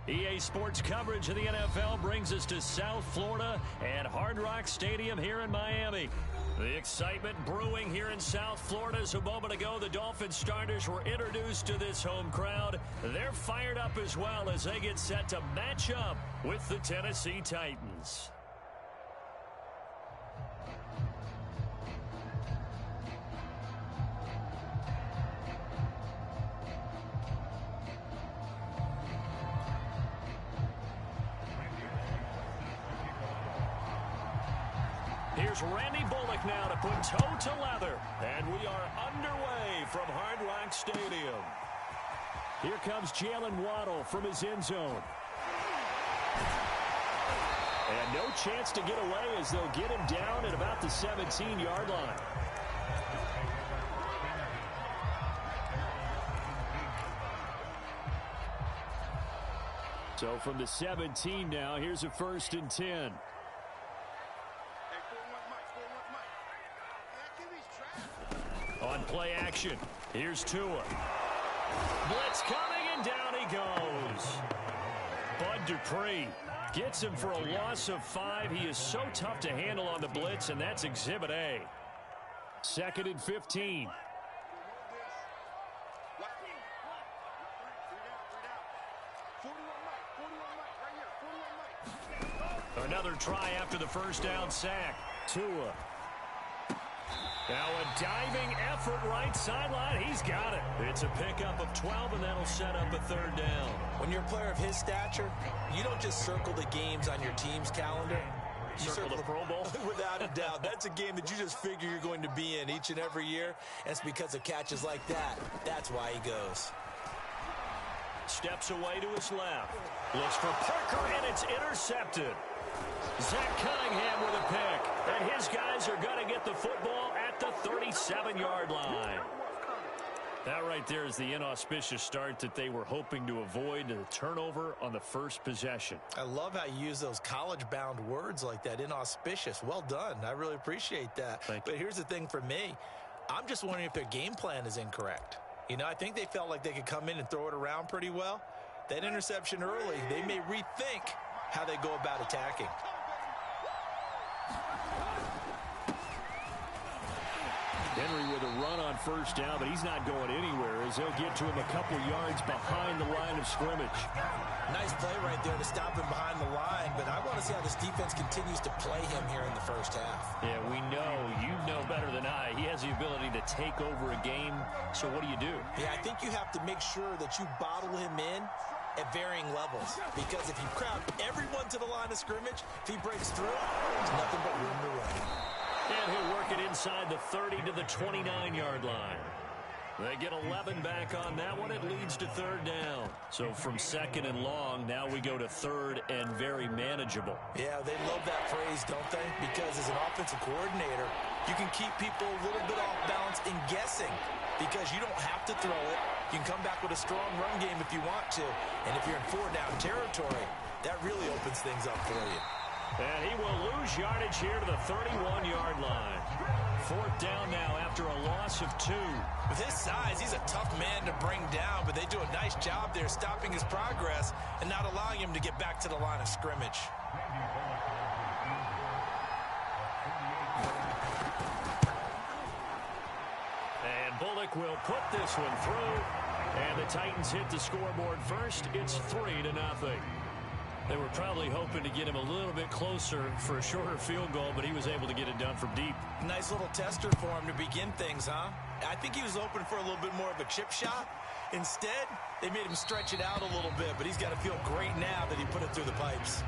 EA Sports coverage of the NFL brings us to South Florida at Hard Rock Stadium here in Miami. The excitement brewing here in South Florida as a moment ago the Dolphins starters were introduced to this home crowd. They're fired up as well as they get set to match up with the Tennessee Titans. Here's Randy Bullock now to put toe to leather. And we are underway from Hard Rock Stadium. Here comes Jalen Waddle from his end zone. And no chance to get away as they'll get him down at about the 17-yard line. So from the 17 now, here's a 1st and 10. On play action, here's Tua. Blitz coming, and down he goes. Bud Dupree gets him for a loss of 5. He is so tough to handle on the blitz, and that's Exhibit A. 2nd and 15. Another try after the first down sack. Tua. Now a diving effort right sideline. He's got it. It's a pickup of 12, and that'll set up a 3rd down. When you're a player of his stature, you don't just circle the games on your team's calendar. You circle the Pro Bowl? Without a doubt. That's a game that you just figure you're going to be in each and every year. And it's because of catches like that. That's why he goes. Steps away to his left. Looks for Parker, and it's intercepted. Zach Cunningham with a pick. And his guys are going to get the football at the 37-yard line. That right there is the inauspicious start that they were hoping to avoid, the turnover on the first possession. I love how you use those college-bound words like that, inauspicious. Well done. I really appreciate that. But here's the thing for me. I'm just wondering if their game plan is incorrect. You know, I think they felt like they could come in and throw it around pretty well. That interception early, they may rethink how they go about attacking. Henry with a run on first down, but he's not going anywhere as they'll get to him a couple yards behind the line of scrimmage. Nice play right there to stop him behind the line, but I want to see how this defense continues to play him here in the first half. Yeah, we know, you know better than I, he has the ability to take over a game, so what do you do? Yeah, I think you have to make sure that you bottle him in at varying levels, because if you crowd everyone to the line of scrimmage, if he breaks through, there's nothing but room to run. And he'll work it inside the 30 to the 29-yard line. They get 11 back on that one. It leads to 3rd down. So from 2nd and long, now we go to 3rd and very manageable. Yeah, they love that phrase, don't they? Because as an offensive coordinator, you can keep people a little bit off balance and guessing because you don't have to throw it. You can come back with a strong run game if you want to. And if you're in 4-down territory, that really opens things up for you. And he will lose yardage here to the 31-yard line. 4th down now after a loss of 2. With his size, he's a tough man to bring down, but they do a nice job there stopping his progress and not allowing him to get back to the line of scrimmage. And Bullock will put this one through. And the Titans hit the scoreboard first. It's 3-0. They were probably hoping to get him a little bit closer for a shorter field goal, but he was able to get it done from deep. Nice little tester for him to begin things, huh? I think he was open for a little bit more of a chip shot. Instead, they made him stretch it out a little bit, but he's got to feel great now that he put it through the pipes.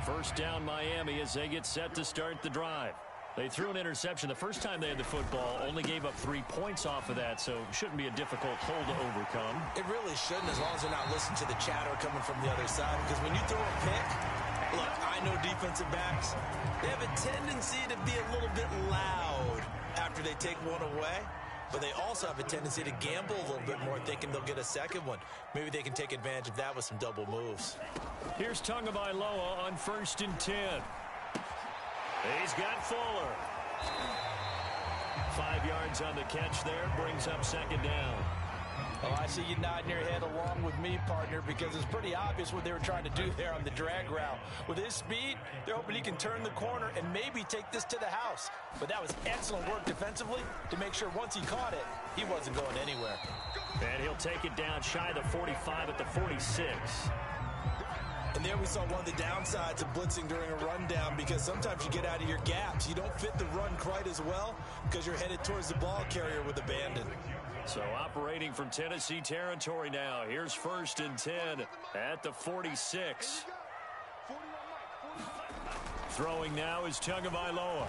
First down Miami as they get set to start the drive. They threw an interception the first time they had the football, only gave up 3 points off of that, so it shouldn't be a difficult hole to overcome. It really shouldn't, as long as they're not listening to the chatter coming from the other side, because when you throw a pick, look, I know defensive backs, they have a tendency to be a little bit loud after they take one away, but they also have a tendency to gamble a little bit more, thinking they'll get a second one. Maybe they can take advantage of that with some double moves. Here's Tagovailoa on 1st and 10. He's got Fuller. 5 yards on the catch there. Brings up second down. Oh, I see you nodding your head along with me, partner, because it's pretty obvious what they were trying to do there on the drag route. With his speed, they're hoping he can turn the corner and maybe take this to the house. But that was excellent work defensively to make sure once he caught it, he wasn't going anywhere. And he'll take it down shy of the 45 at the 46. And there we saw one of the downsides of blitzing during a rundown, because sometimes you get out of your gaps. You don't fit the run quite as well because you're headed towards the ball carrier with abandon. So operating from Tennessee territory now. Here's 1st and 10 at the 46. Throwing now is Tagovailoa.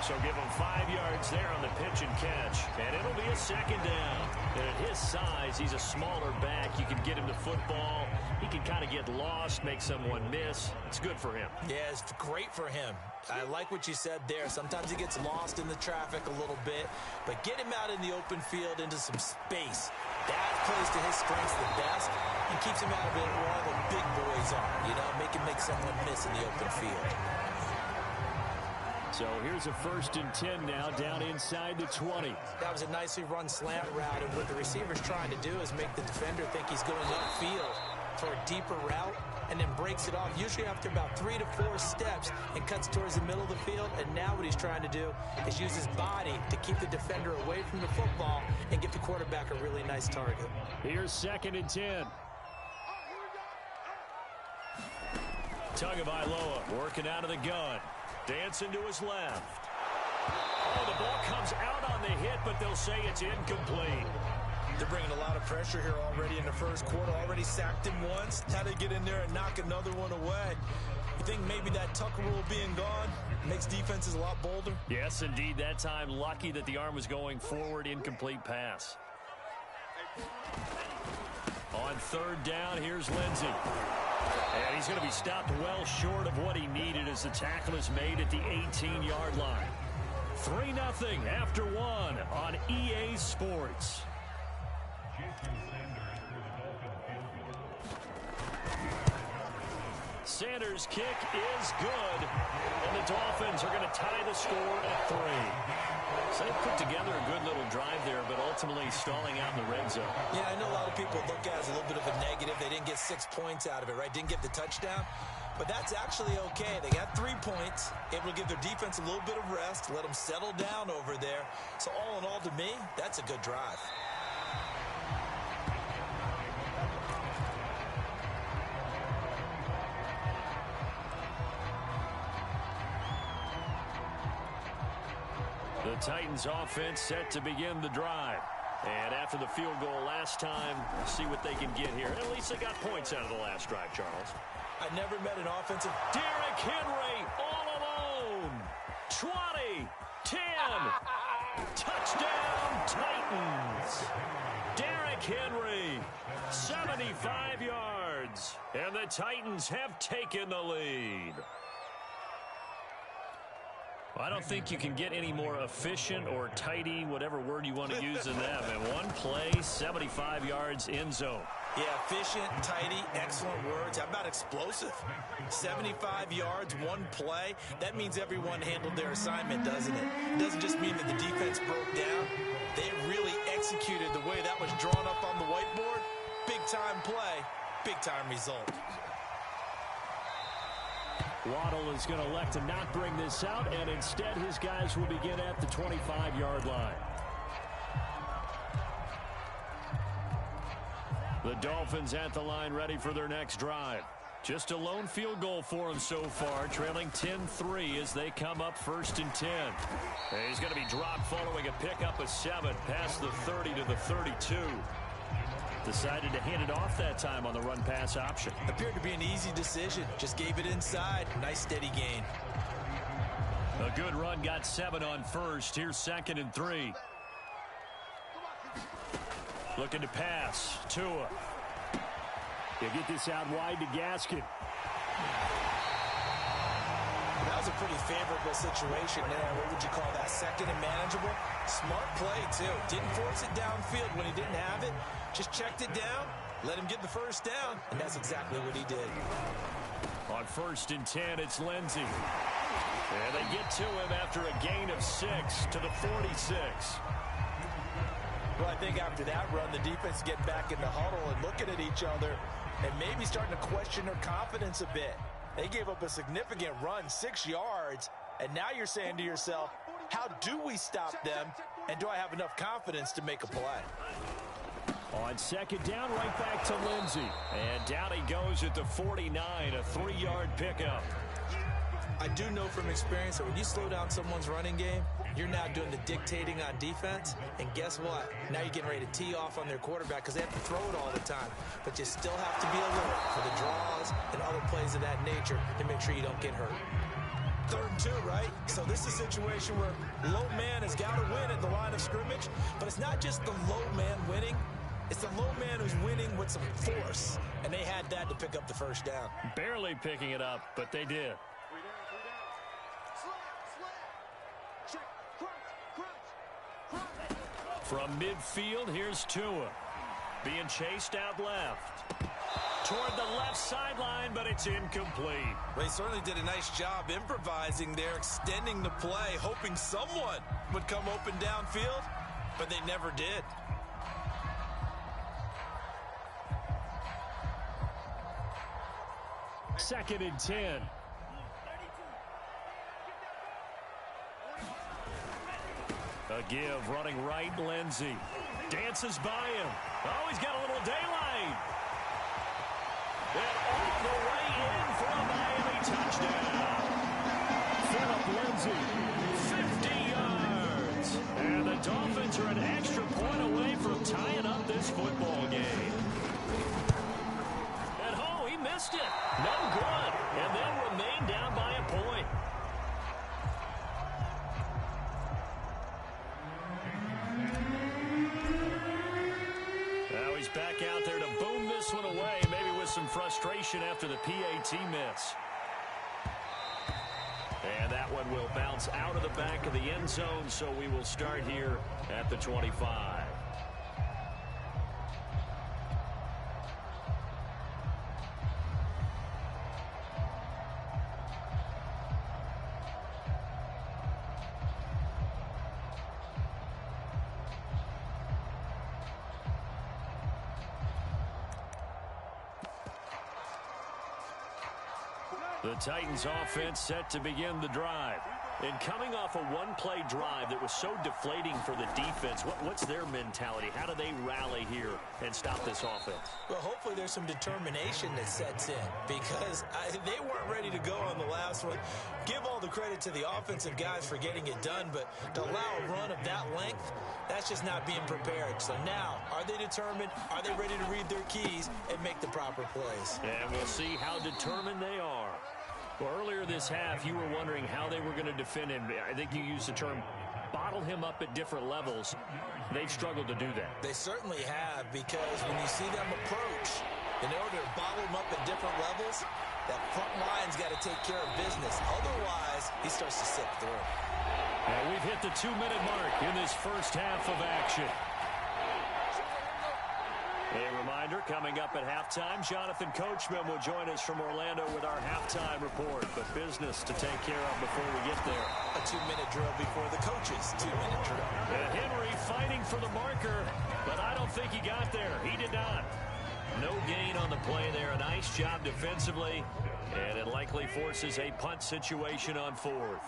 So give him 5 yards there on the pitch and catch. And it'll be a second down. And at his size, he's a smaller back. You can get him the football. He can kind of get lost, make someone miss. It's good for him. Yeah, it's great for him. I like what you said there. Sometimes he gets lost in the traffic a little bit. But get him out in the open field into some space. That plays to his strengths the best and keeps him out of it where all the big boys are. You know, make someone miss in the open field. So here's a 1st and 10 now, down inside the 20. That was a nicely run slant route, and what the receiver's trying to do is make the defender think he's going upfield for a deeper route, and then breaks it off, usually after about 3 to 4 steps, and cuts towards the middle of the field. And now what he's trying to do is use his body to keep the defender away from the football and give the quarterback a really nice target. Here's 2nd and 10. Tagovailoa working out of the gun. Dancing to his left. Oh, the ball comes out on the hit, but they'll say it's incomplete. They're bringing a lot of pressure here already in the first quarter. Already sacked him once. Now they get in there and knock another one away. You think maybe that Tucker rule being gone makes defenses a lot bolder? Yes, indeed. That time, lucky that the arm was going forward. Incomplete pass. On 3rd down, here's Lindsey. And he's going to be stopped well short of what he needed as the tackle is made at the 18-yard line. 3-0 after 1 on EA Sports. Sanders' kick is good, and the Dolphins are going to tie the score at 3. So they put together a good little drive there, but ultimately stalling out in the red zone. Yeah, I know a lot of people look at it as a little bit of a negative. They didn't get 6 points out of it, right? Didn't get the touchdown. But that's actually okay. They got 3 points, able to give their defense a little bit of rest, let them settle down over there. So all in all, to me, that's a good drive. The Titans offense set to begin the drive. And after the field goal last time, we'll see what they can get here. At least they got points out of the last drive, Charles. I never met an offensive... Derrick Henry all alone. 20, 10. Touchdown, Titans. Derrick Henry, 75 yards. And the Titans have taken the lead. I don't think you can get any more efficient or tidy, whatever word you want to use in that. And one play, 75 yards in zone. Yeah, efficient, tidy, excellent words. How about explosive? 75 yards, one play. That means everyone handled their assignment, doesn't it? It doesn't just mean that the defense broke down. They really executed the way that was drawn up on the whiteboard. Big-time play, big-time result. Waddle is going to elect to not bring this out, and instead his guys will begin at the 25-yard line. The Dolphins at the line ready for their next drive. Just a lone field goal for him so far, trailing 10-3 as they come up 1st and 10. And he's going to be dropped following a pickup of 7 past the 30 to the 32. Decided to hand it off that time on the run-pass option. Appeared to be an easy decision. Just gave it inside. Nice steady gain. A good run, got 7 on 1st. Here's 2nd and 3. Looking to pass. Tua. He'll get this out wide to Gaskin. That was a pretty favorable situation there. What would you call that? 2nd and manageable? Smart play, too. Didn't force it downfield when he didn't have it. Just checked it down, let him get the 1st down, and that's exactly what he did. On 1st and 10, it's Lindsey. And they get to him after a gain of 6 to the 46. Well, I think after that run, the defense get back in the huddle and looking at each other and maybe starting to question their confidence a bit. They gave up a significant run, 6 yards, and now you're saying to yourself, how do we stop them, and do I have enough confidence to make a play? On second down, right back to Lindsey. And down he goes at the 49, a 3-yard pickup. I do know from experience that when you slow down someone's running game, you're now doing the dictating on defense. And guess what? Now you're getting ready to tee off on their quarterback because they have to throw it all the time. But you still have to be alert for the draws and other plays of that nature to make sure you don't get hurt. 3rd and 2, right? So this is a situation where low man has got to win at the line of scrimmage. But it's not just the low man winning. It's the low man who's winning with some force. And they had that to pick up the first down. Barely picking it up, but they did. From midfield, here's Tua. Being chased out left. Toward the left sideline, but it's incomplete. Well, he certainly did a nice job improvising there, extending the play, hoping someone would come open downfield, but they never did. Second and 10. A give, running right, Lindsey. Dances by him. Oh, he's got a little daylight. And all the way in for a Miami touchdown. Phillip Lindsey, 50 yards. And the Dolphins are an extra point away from tying up this football game. And oh, he missed it. No good. And they'll remain down by a point. Now he's back out there to boom this one away, maybe with some frustration after the PAT miss. And that one will bounce out of the back of the end zone, so we will start here at the 25. The Titans offense set to begin the drive. And coming off a one-play drive that was so deflating for the defense, what's their mentality? How do they rally here and stop this offense? Well, hopefully there's some determination that sets in because they weren't ready to go on the last one. Give all the credit to the offensive guys for getting it done, but to allow a run of that length, that's just not being prepared. So now, are they determined? Are they ready to read their keys and make the proper plays? And we'll see how determined they are. Well, earlier this half, you were wondering how they were going to defend him. I think you used the term bottle him up at different levels. They've struggled to do that. They certainly have, because when you see them approach, in order to bottle him up at different levels, that front line's got to take care of business. Otherwise, he starts to slip through. And we've hit the 2-minute mark in this first half of action. A reminder, coming up at halftime, Jonathan Coachman will join us from Orlando with our halftime report. But business to take care of before we get there. A 2-minute drill before the coaches' 2-minute drill. And Henry fighting for the marker, but I don't think he got there. He did not. No gain on the play there. A nice job defensively, and it likely forces a punt situation on 4th.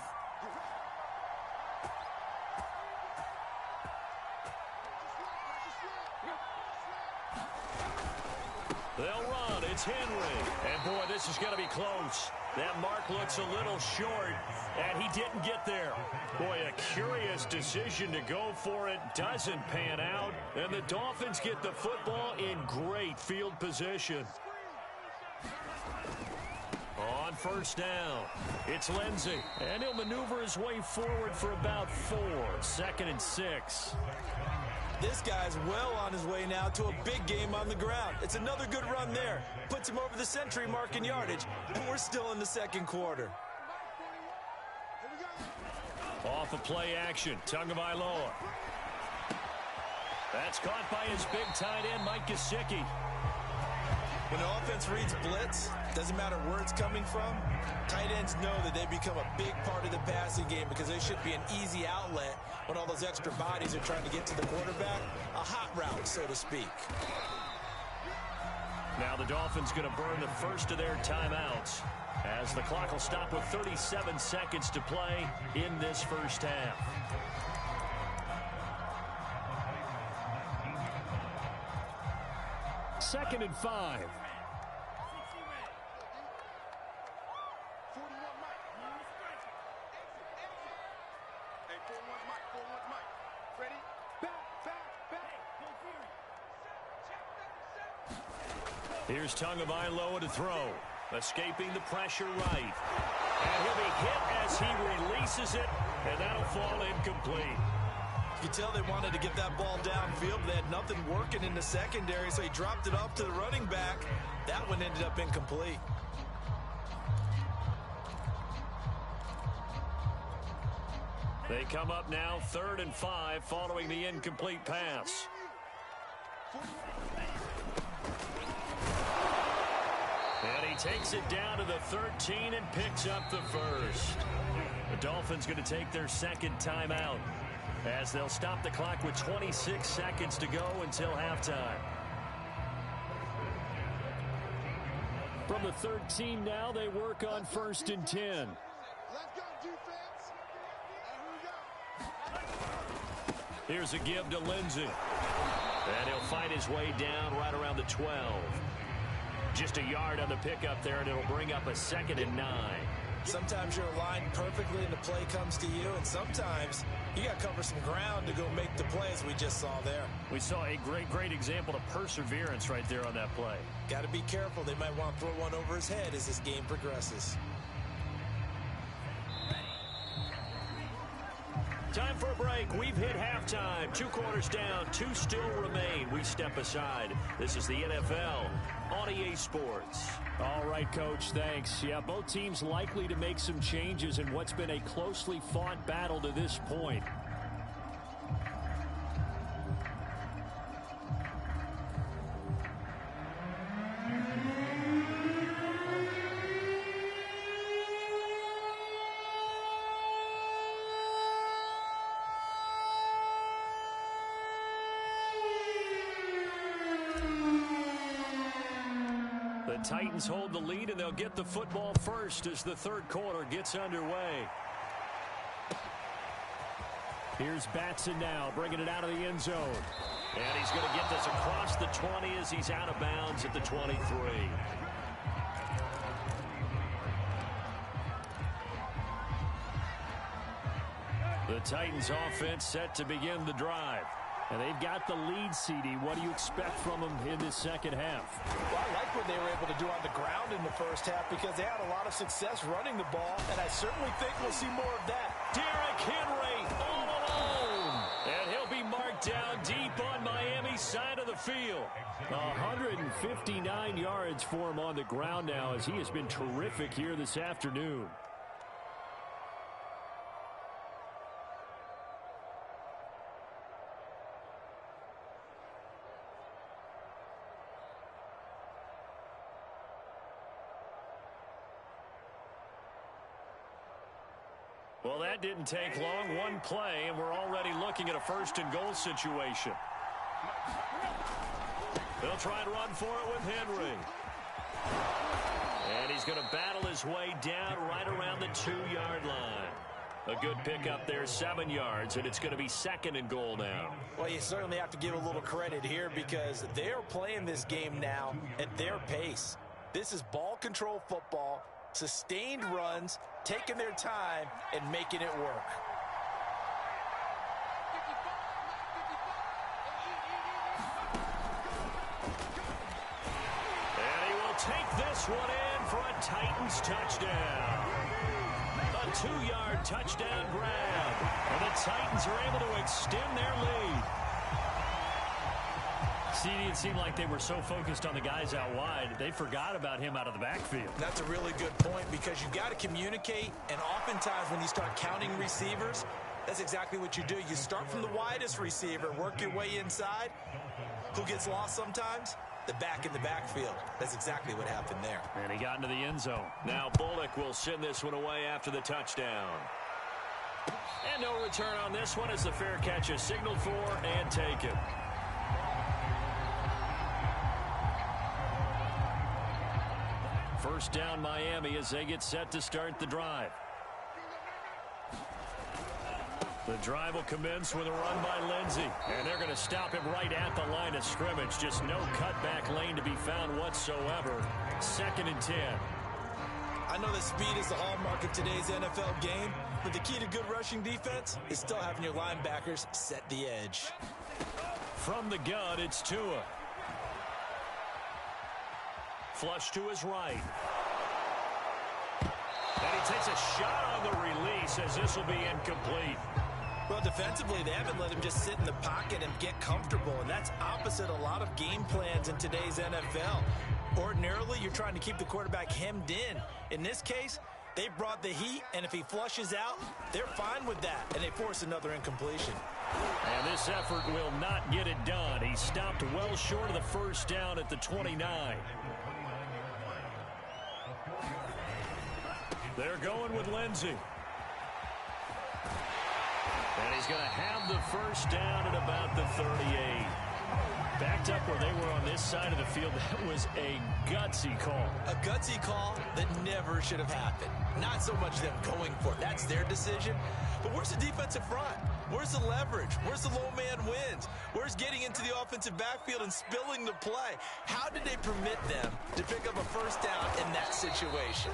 They'll run. It's Henry. And, boy, this is going to be close. That mark looks a little short, and he didn't get there. Boy, a curious decision to go for it. Doesn't pan out. And the Dolphins get the football in great field position. On first down, it's Lindsey. And he'll maneuver his way forward for about 4. 2nd and 6. This guy's well on his way now to a big game on the ground. It's another good run there. Puts him over the century mark in yardage, and we're still in the second quarter. Off of play action, Tagovailoa. That's caught by his big tight end, Mike Gesicki. When the offense reads blitz, doesn't matter where it's coming from, tight ends know that they become a big part of the passing game because they should be an easy outlet when all those extra bodies are trying to get to the quarterback. A hot route, so to speak. Now the Dolphins going to burn the first of their timeouts as the clock will stop with 37 seconds to play in this first half. Second and 5. Here's Tagovailoa to throw. Escaping the pressure right. And he'll be hit as he releases it, and that'll fall incomplete. You can tell they wanted to get that ball downfield, but they had nothing working in the secondary, so he dropped it off to the running back. That one ended up incomplete. They come up now 3rd and 5 following the incomplete pass. And he takes it down to the 13 and picks up the first. The Dolphins going to take their second timeout as they'll stop the clock with 26 seconds to go until halftime. From the 13 now, they work on 1st and 10. Let's go, defense. Here we go. Here's a give to Lindsey. And he'll fight his way down right around the 12. Just a yard on the pickup there, and it'll bring up a 2nd and 9. Sometimes you're aligned perfectly and the play comes to you, and sometimes you got to cover some ground to go make the play, as we just saw there. We saw a great example of perseverance right there on that play. Got to be careful. They might want to throw one over his head as this game progresses. Time for a break. We've hit halftime. 2 quarters down. 2 still remain. We step aside. This is the NFL on EA Sports. All right, Coach, thanks. Yeah, both teams likely to make some changes in what's been a closely fought battle to this point. The Titans hold the lead, and they'll get the football first as the 3rd quarter gets underway. Here's Batson now, bringing it out of the end zone. And he's going to get this across the 20 as he's out of bounds at the 23. The Titans offense set to begin the drive. And they've got the lead, CD. What do you expect from them in this second half? Well, I like what they were able to do on the ground in the first half because they had a lot of success running the ball, and I certainly think we'll see more of that. Derrick Henry all alone. And he'll be marked down deep on Miami's side of the field. 159 yards for him on the ground now as he has been terrific here this afternoon. Well, that didn't take long. One play, and we're already looking at a 1st and goal situation. They'll try and run for it with Henry. And he's going to battle his way down right around the 2-yard line. A good pickup there, 7 yards, and it's going to be 2nd and goal now. Well, you certainly have to give a little credit here because they're playing this game now at their pace. This is ball control football. Sustained runs, taking their time, and making it work. And he will take this one in for a Titans touchdown. A 2-yard touchdown grab. And the Titans are able to extend their lead. CD, it seemed like they were so focused on the guys out wide, they forgot about him out of the backfield. That's a really good point because you've got to communicate, and oftentimes when you start counting receivers, that's exactly what you do. You start from the widest receiver, work your way inside. Who gets lost sometimes? the back in the backfield. That's exactly what happened there. And he got into the end zone. Now Bullock will send this one away after the touchdown. And no return on this one as the fair catch is signaled for and taken. First down Miami as they get set to start the drive. The drive will commence with a run by Lindsey. And they're going to stop him right at the line of scrimmage. Just no cutback lane to be found whatsoever. 2nd and 10. I know that speed is the hallmark of today's NFL game, but the key to good rushing defense is still having your linebackers set the edge. From the gun, it's Tua. Flush to his right. And he takes a shot on the release as this will be incomplete. Well, defensively, they haven't let him just sit in the pocket and get comfortable, and that's opposite a lot of game plans in today's NFL. Ordinarily, you're trying to keep the quarterback hemmed in. In this case, they brought the heat, and if he flushes out, they're fine with that, and they force another incompletion. And this effort will not get it done. He stopped well short of the first down at the 29. They're going with Lindsey. And he's going to have the first down at about the 38. Backed up where they were on this side of the field. That was a gutsy call. A gutsy call that never should have happened. Not so much them going for it. That's their decision. But where's the defensive front? Where's the leverage? Where's the low man wins? Where's getting into the offensive backfield and spilling the play? How did they permit them to pick up a first down in that situation?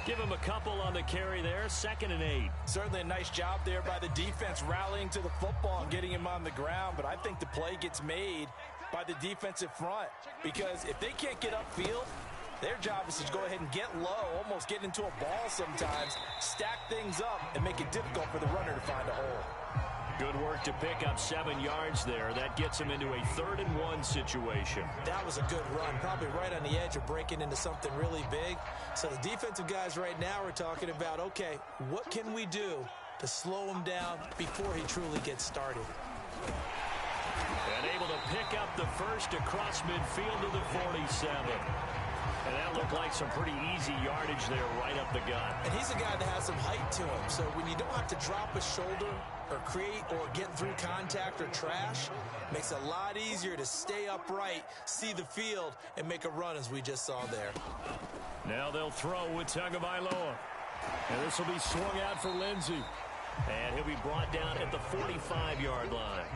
Give him a couple on the carry there. 2nd and 8. Certainly a nice job there by the defense rallying to the football and getting him on the ground. But I think the play gets made by the defensive front. Because if they can't get upfield, their job is to go ahead and get low, almost get into a ball sometimes, stack things up, and make it difficult for the runner to find a hole. Good work to pick up 7 yards there. That gets him into a 3rd and 1 situation. That was a good run, probably right on the edge of breaking into something really big. So the defensive guys right now are talking about, okay, what can we do to slow him down before he truly gets started? And able to pick up the first across midfield to the 47. And that looked like some pretty easy yardage there right up the gut. And he's a guy that has some height to him. So when you don't have to drop a shoulder or create or get through contact or trash, makes it a lot easier to stay upright, see the field, and make a run as we just saw there. Now they'll throw with Tagovailoa. And this will be swung out for Lindsey. And he'll be brought down at the 45-yard line.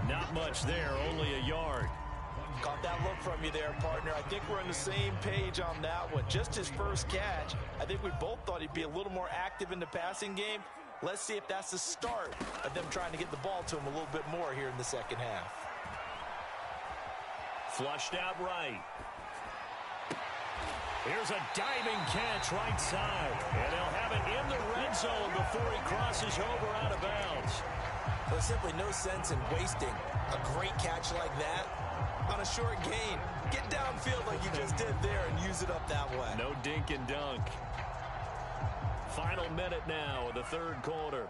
Not much there, only a yard. Caught that look from you there, partner. I think we're on the same page on that one. Just his first catch. I think we both thought he'd be a little more active in the passing game. Let's see if that's the start of them trying to get the ball to him a little bit more here in the second half. Flushed out right. Here's a diving catch right side. And they'll have it in the red zone before he crosses over out of bounds. There's simply no sense in wasting a great catch like that on a short gain. Get downfield like you just did there and use it up that way. No dink and dunk. Final minute now of the 3rd quarter.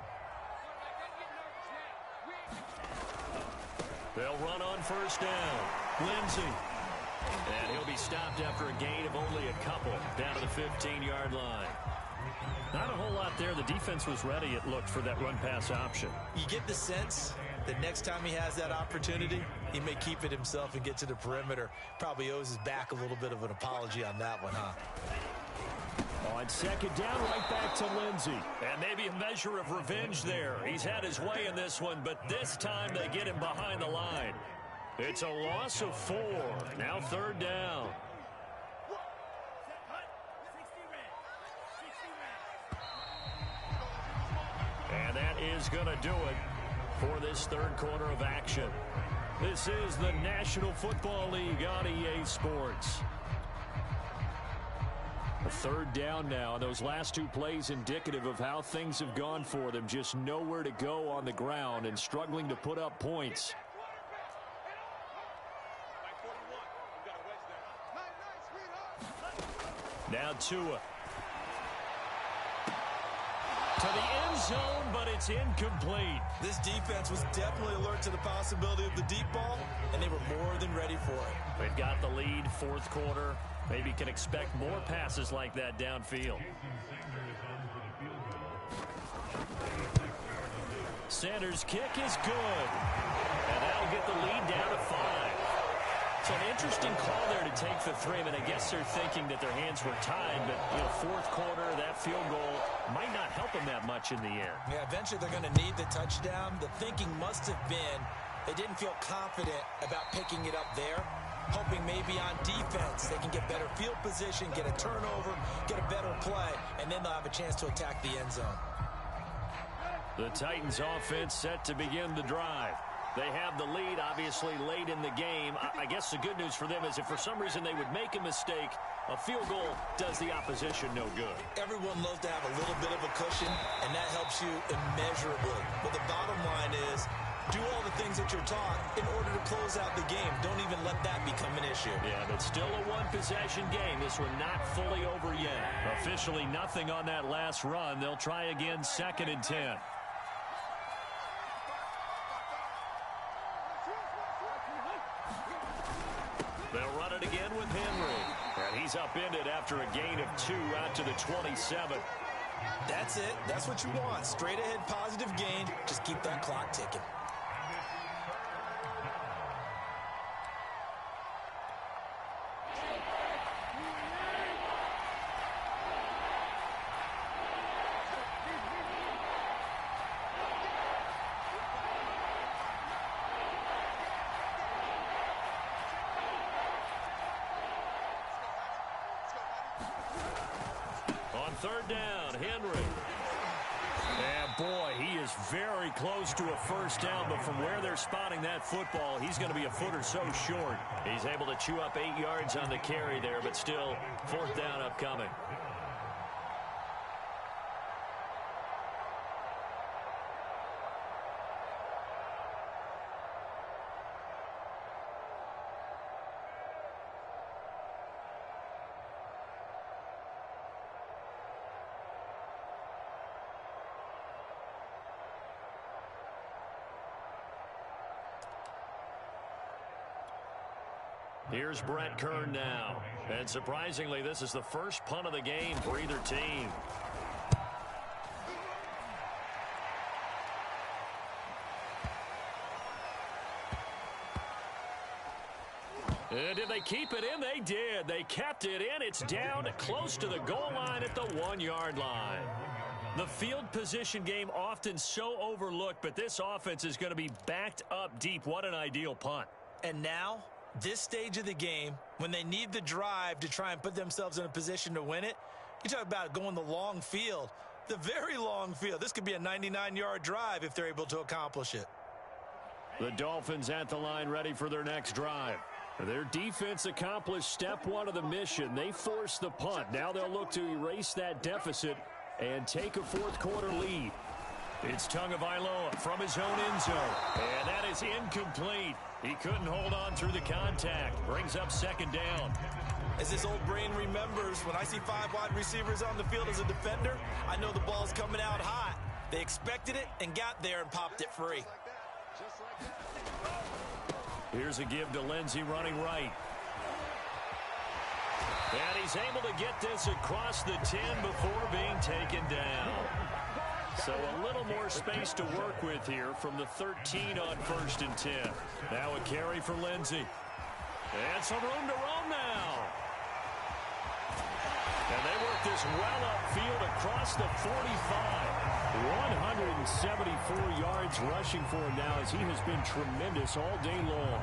They'll run on first down. Lindsey. And he'll be stopped after a gain of only a couple down to the 15-yard line. Not a whole lot there. The defense was ready, it looked, for that run-pass option. You get the sense that next time he has that opportunity, he may keep it himself and get to the perimeter. Probably owes his back a little bit of an apology on that one, huh? On 2nd down, right back to Lindsey. And maybe a measure of revenge there. He's had his way in this one, but this time they get him behind the line. It's a loss of 4. Now 3rd down. And that is going to do it for this 3rd quarter of action. This is the National Football League on EA Sports. A 3rd down now, and those last 2 plays indicative of how things have gone for them. Just nowhere to go on the ground and struggling to put up points. Now Tua. To the end zone, but it's incomplete. This defense was definitely alert to the possibility of the deep ball, and they were more than ready for it. They've got the lead, fourth quarter. Maybe can expect more passes like that downfield. Sanders' kick is good. And that'll get the lead down to 5. So an interesting call there to take the 3. I mean, I guess they're thinking that their hands were tied, but, fourth quarter, that field goal might not help them that much in the air. Yeah, eventually they're going to need the touchdown. The thinking must have been they didn't feel confident about picking it up there, hoping maybe on defense they can get better field position, get a turnover, get a better play, and then they'll have a chance to attack the end zone. The Titans offense set to begin the drive. They have the lead, obviously, late in the game. I guess the good news for them is if for some reason they would make a mistake, a field goal does the opposition no good. Everyone loves to have a little bit of a cushion, and that helps you immeasurably. But the bottom line is, do all the things that you're taught in order to close out the game. Don't even let that become an issue. Yeah, but still a one-possession game. This one not fully over yet. Officially nothing on that last run. They'll try again, 2nd and 10. They'll run it again with Henry. And he's upended after a gain of 2 out to the 27. That's it. That's what you want. Straight ahead positive gain. Just keep that clock ticking. Third down, Henry. And boy, he is very close to a first down, but from where they're spotting that football, he's going to be a foot or so short. He's able to chew up 8 yards on the carry there, but still, fourth down upcoming. Here's Brett Kern now. And surprisingly, this is the first punt of the game for either team. And did they keep it in? They did. They kept it in. It's down close to the goal line at the 1-yard line. The field position game often so overlooked, but this offense is going to be backed up deep. What an ideal punt. And now, this stage of the game, when they need the drive to try and put themselves in a position to win it, you talk about going the long field, the very long field. This could be a 99-yard drive if they're able to accomplish it. The Dolphins at the line ready for their next drive. Their defense accomplished step 1 of the mission. They forced the punt. Now they'll look to erase that deficit and take a fourth quarter lead. It's Tagovailoa from his own end zone. And that is incomplete. He couldn't hold on through the contact. Brings up 2nd down. As this old brain remembers, when I see 5 wide receivers on the field as a defender, I know the ball's coming out hot. They expected it and got there and popped it free. Here's a give to Lindsey running right. And he's able to get this across the 10 before being taken down. So a little more space to work with here from the 13 on 1st and 10. Now a carry for Lindsey. And some room to roam now. And they work this well upfield across the 45. 174 yards rushing for him now as he has been tremendous all day long.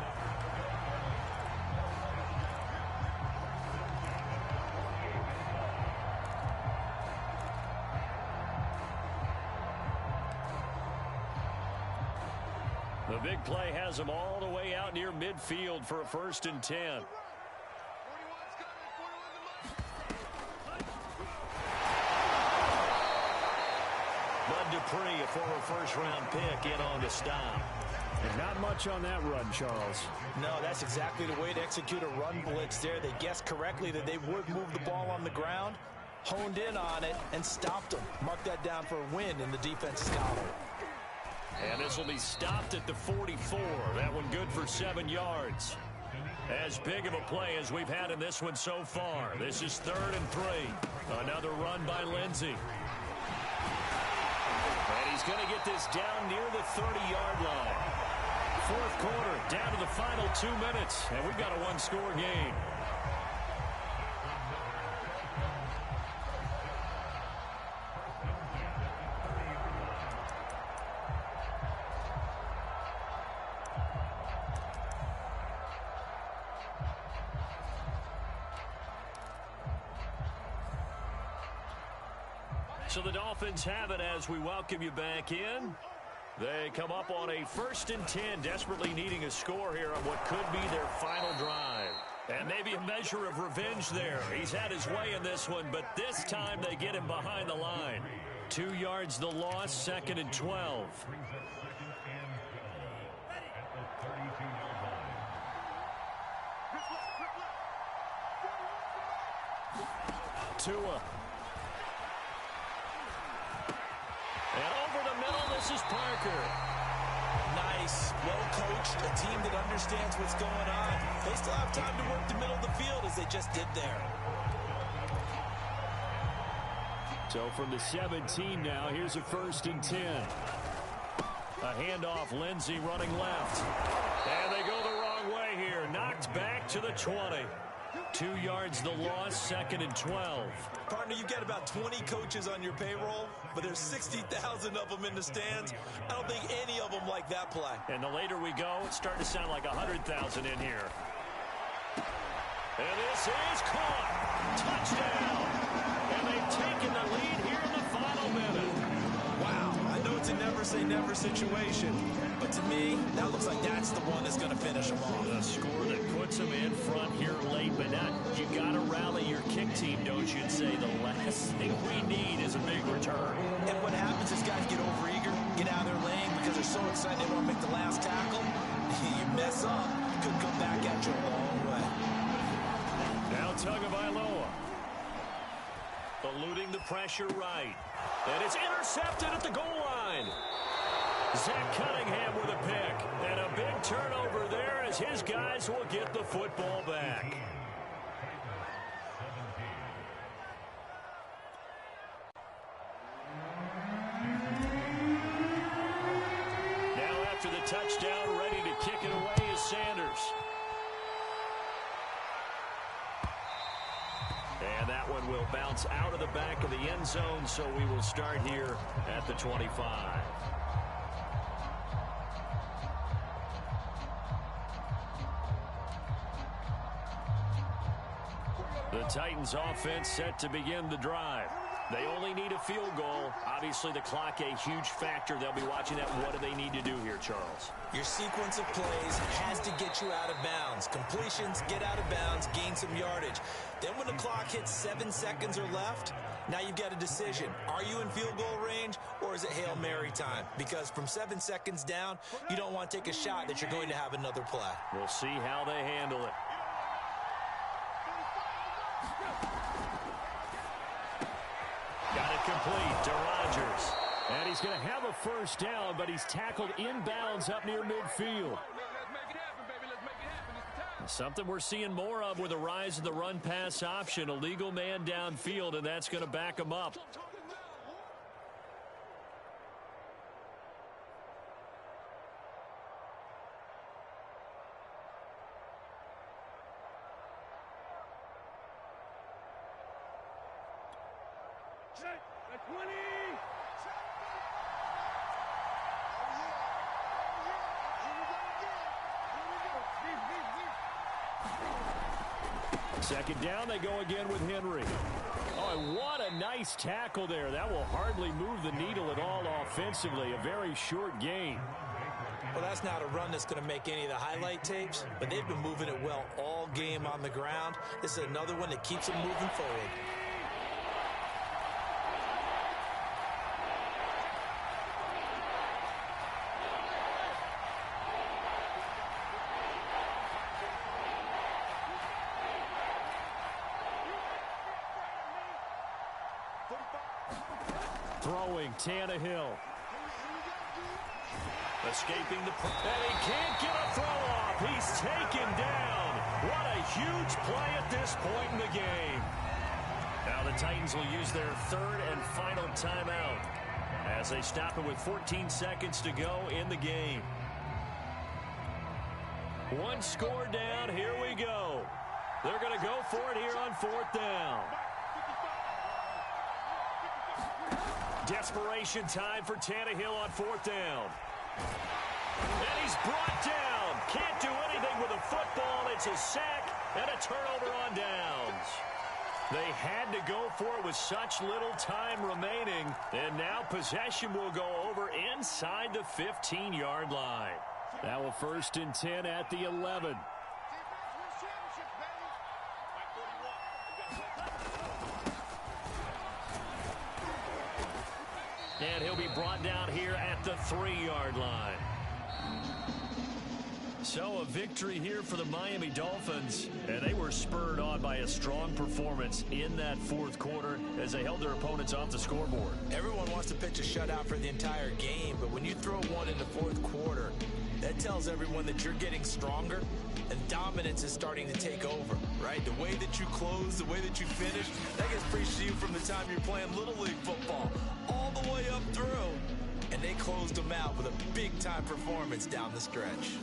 The big play has him all the way out near midfield for a 1st and 10. Bud Dupree, a former first-round pick, in on the stop. And not much on that run, Charles. No, that's exactly the way to execute a run blitz there. They guessed correctly that they would move the ball on the ground, honed in on it, and stopped them. Mark that down for a win in the defense's column. And this will be stopped at the 44. That one good for 7 yards. As big of a play as we've had in this one so far. This is 3rd and 3. Another run by Lindsey. And he's going to get this down near the 30-yard line. 4th quarter, down to the final 2 minutes. And we've got a one-score game. So the Dolphins have it as we welcome you back in. They come up on a 1st and 10, desperately needing a score here on what could be their final drive. And maybe a measure of revenge there. He's had his way in this one, but this time they get him behind the line. 2 yards the loss, 2nd and 12. Tua. And over the middle, this is Parker. Nice, well-coached, a team that understands what's going on. They still have time to work the middle of the field as they just did there. So from the 17 now, here's a 1st and 10. A handoff, Lindsey running left. And they go the wrong way here. Knocked back to the 20. 2 yards the loss, 2nd and 12. Partner, you've got about 20 coaches on your payroll, but there's 60,000 of them in the stands. I don't think any of them like that play. And the later we go, it's starting to sound like 100,000 in here. And this is caught. Touchdown. And they've taken the lead here in the final minute. Wow, I know it's a never-say-never situation, but to me, that looks like that's the one that's going to finish them off. A score that puts them in front here late, but not. You got to rally your kick team, don't you, and say the last thing we need is a big return. And what happens is guys get overeager, get out of their lane because they're so excited they want to make the last tackle. You mess up, could come back at you a long way. Now Tagovailoa. Eluding the pressure right. And it's intercepted at the goal line. Zach Cunningham with a pick. And a big turnover there as his guys will get the football back. Now after the touchdown, ready to kick it away is Sanders. And that one will bounce out of the back of the end zone, so we will start here at the 25. The Titans offense set to begin the drive. They only need a field goal. Obviously, the clock a huge factor. They'll be watching that. What do they need to do here, Charles? Your sequence of plays has to get you out of bounds. Completions, get out of bounds, gain some yardage. Then when the clock hits 7 seconds or left, now you've got a decision. Are you in field goal range or is it Hail Mary time? Because from 7 seconds down, you don't want to take a shot that you're going to have another play. We'll see how they handle it. Got it complete to Rodgers. And he's going to have a first down, but he's tackled inbounds up near midfield. Something we're seeing more of with the rise of the run-pass option. A legal man downfield, and that's going to back him up. Second down, they go again with Henry. Oh, what a nice tackle there. That will hardly move the needle at all offensively. A very short gain. Well, that's not a run that's going to make any of the highlight tapes, but they've been moving it well all game on the ground. This is another one that keeps them moving forward. Throwing Tannehill. Escaping the... And he can't get a throw off. He's taken down. What a huge play at this point in the game. Now the Titans will use their third and final timeout as they stop it with 14 seconds to go in the game. One score down. Here we go. They're going to go for it here on fourth down. Desperation time for Tannehill on fourth down. And he's brought down. Can't do anything with a football. It's a sack and a turnover on downs. They had to go for it with such little time remaining. And now possession will go over inside the 15-yard line. Now a 1st and 10 at the 11. And he'll be brought down here at the 3-yard line. So a victory here for the Miami Dolphins, and they were spurred on by a strong performance in that fourth quarter as they held their opponents off the scoreboard. Everyone wants to pitch a shutout for the entire game, but when you throw one in the fourth quarter, that tells everyone that you're getting stronger and dominance is starting to take over, right? The way that you close, the way that you finish, that gets preached to you from the time you're playing Little League football all the way up through. And they closed them out with a big-time performance down the stretch.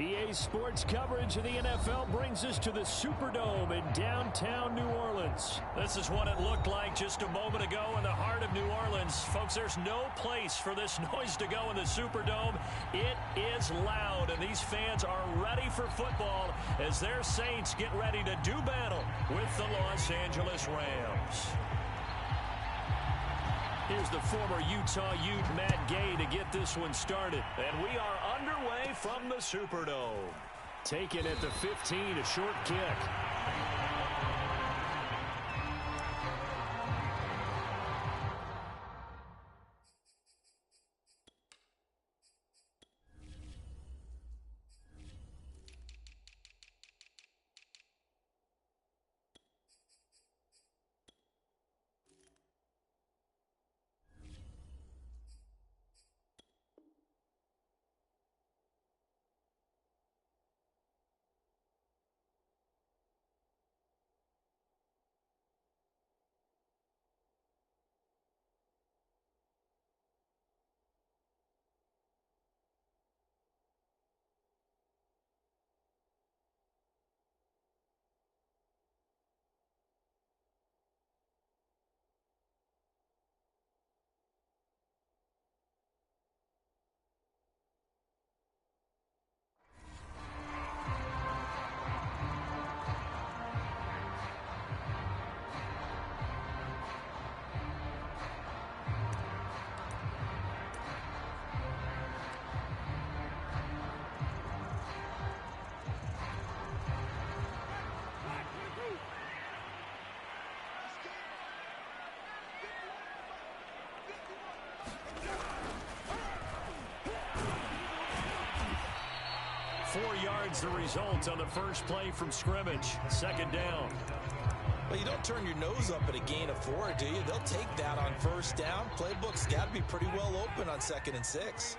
EA Sports coverage of the NFL brings us to the Superdome in downtown New Orleans. This is what it looked like just a moment ago in the heart of New Orleans. Folks, there's no place for this noise to go in the Superdome. It is loud, and these fans are ready for football as their Saints get ready to do battle with the Los Angeles Rams. Here's the former Utah Ute Matt Gay to get this one started. And we are underway from the Superdome. Taken at the 15, a short kick. Four yards the result on the first play from scrimmage. Second down. Well, you don't turn your nose up at a gain of 4, do you? They'll take that on first down. Playbook's got to be pretty well open on 2nd and 6.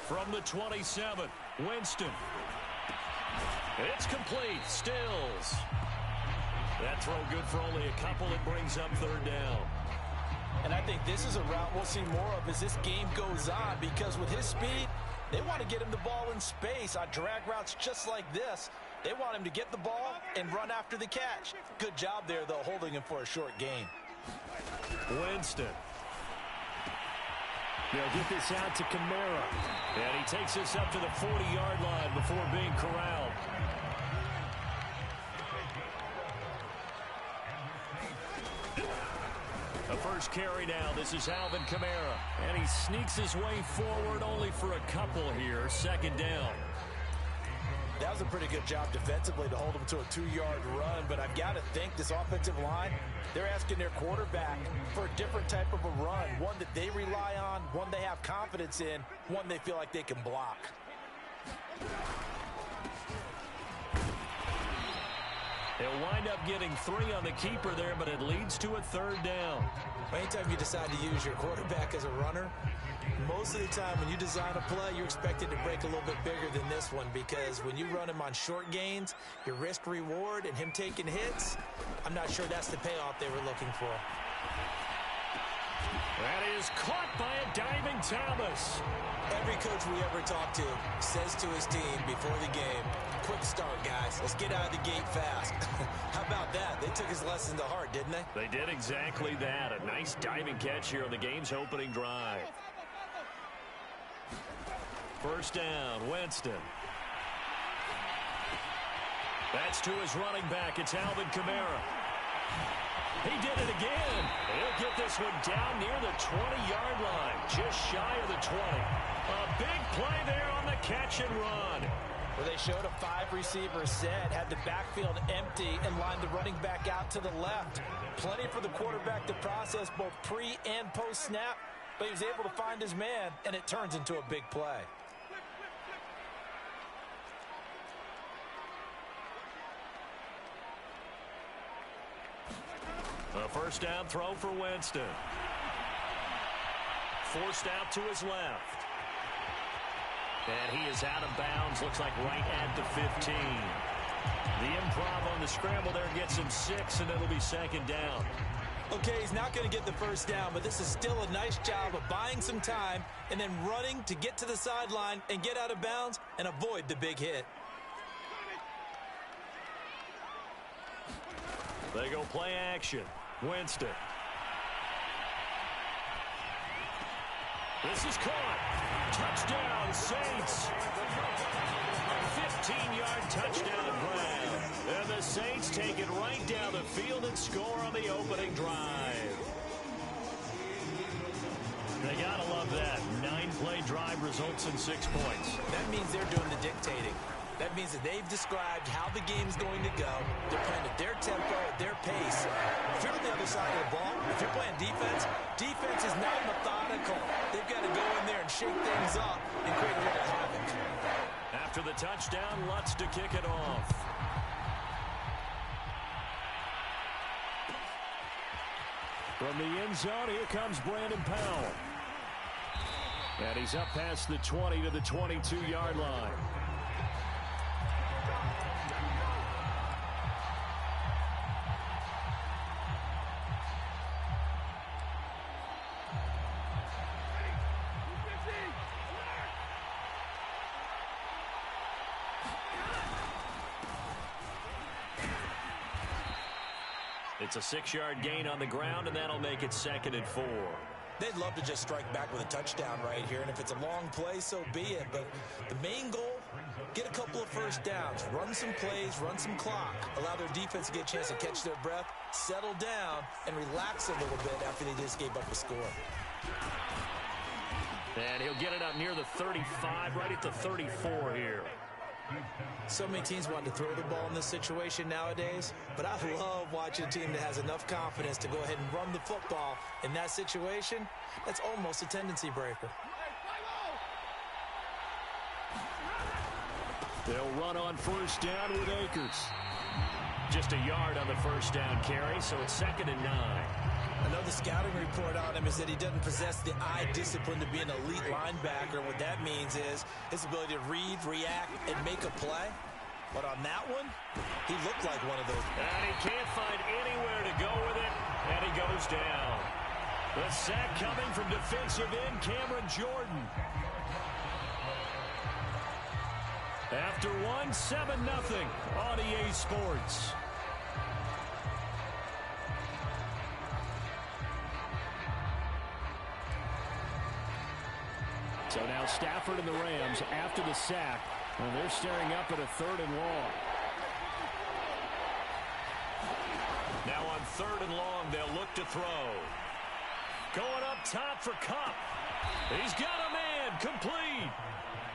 From the 27, Winston. It's complete. Stills. That throw good for only a couple. It brings up third down. And I think this is a route we'll see more of as this game goes on, because with his speed, they want to get him the ball in space on drag routes just like this. They want him to get the ball and run after the catch. Good job there, though, holding him for a short gain. Winston. They'll get this out to Kamara. And he takes this up to the 40-yard line before being corralled. The first carry now. This is Alvin Kamara. And he sneaks his way forward only for a couple here. Second down. That was a pretty good job defensively to hold him to a 2-yard run. But I've got to think this offensive line, they're asking their quarterback for a different type of a run. One that they rely on, one they have confidence in, one they feel like they can block. They'll wind up getting 3 on the keeper there, but it leads to a third down. Anytime you decide to use your quarterback as a runner, most of the time when you design a play, you're expected to break a little bit bigger than this one, because when you run him on short gains, your risk reward and him taking hits, I'm not sure that's the payoff they were looking for. That is caught by a diving Thomas. Every coach we ever talk to says to his team before the game, quick start, guys. Let's get out of the gate fast. How about that? They took his lesson to heart, didn't they? They did exactly that. A nice diving catch here on the game's opening drive. First down, Winston. That's to his running back. It's Alvin Kamara. He did it again. He'll get this one down near the 20-yard line, just shy of the 20. A big play there on the catch and run. Where they showed a 5-receiver set, had the backfield empty, and lined the running back out to the left. Plenty for the quarterback to process both pre- and post-snap, but he was able to find his man, and it turns into a big play. A first down throw for Winston. Forced out to his left. And he is out of bounds, looks like right at the 15. The improv on the scramble there gets him 6, and it'll be second down. Okay, he's not going to get the first down, but this is still a nice job of buying some time and then running to get to the sideline and get out of bounds and avoid the big hit. They go play action. Winston. This is caught. Touchdown, Saints. A 15-yard touchdown grab. And the Saints take it right down the field and score on the opening drive. They got to love that. 9-play drive results in 6 points. That means they're doing the dictating. That means that they've described how the game's going to go. They're playing at their tempo, at their pace. If you're on the other side of the ball, if you're playing defense, defense is not methodical. They've got to go in there and shake things up and create a little havoc. After the touchdown, Lutz to kick it off. From the end zone, here comes Brandon Powell. And he's up past the 20 to the 22-yard line. It's a 6-yard gain on the ground, and that'll make it 2nd and 4. They'd love to just strike back with a touchdown right here, and if it's a long play, so be it. But the main goal, get a couple of first downs, run some plays, run some clock, allow their defense to get a chance to catch their breath, settle down, and relax a little bit after they just gave up a score. And he'll get it up near the 35, right at the 34 here. So many teams want to throw the ball in this situation nowadays, but I love watching a team that has enough confidence to go ahead and run the football in that situation. That's almost a tendency breaker. They'll run on first down with Akers. Just a yard on the first down carry, so it's 2nd and 9. I know the scouting report on him is that he doesn't possess the eye discipline to be an elite linebacker. What that means is his ability to read, react, and make a play. But on that one, he looked like one of those. And he can't find anywhere to go with it, and he goes down. The sack coming from defensive end Cameron Jordan. After one, 7-0 on EA Sports. So now Stafford and the Rams after the sack, and they're staring up at a 3rd and long. Now on 3rd and long, they'll look to throw. Going up top for Kupp. He's got a man, complete.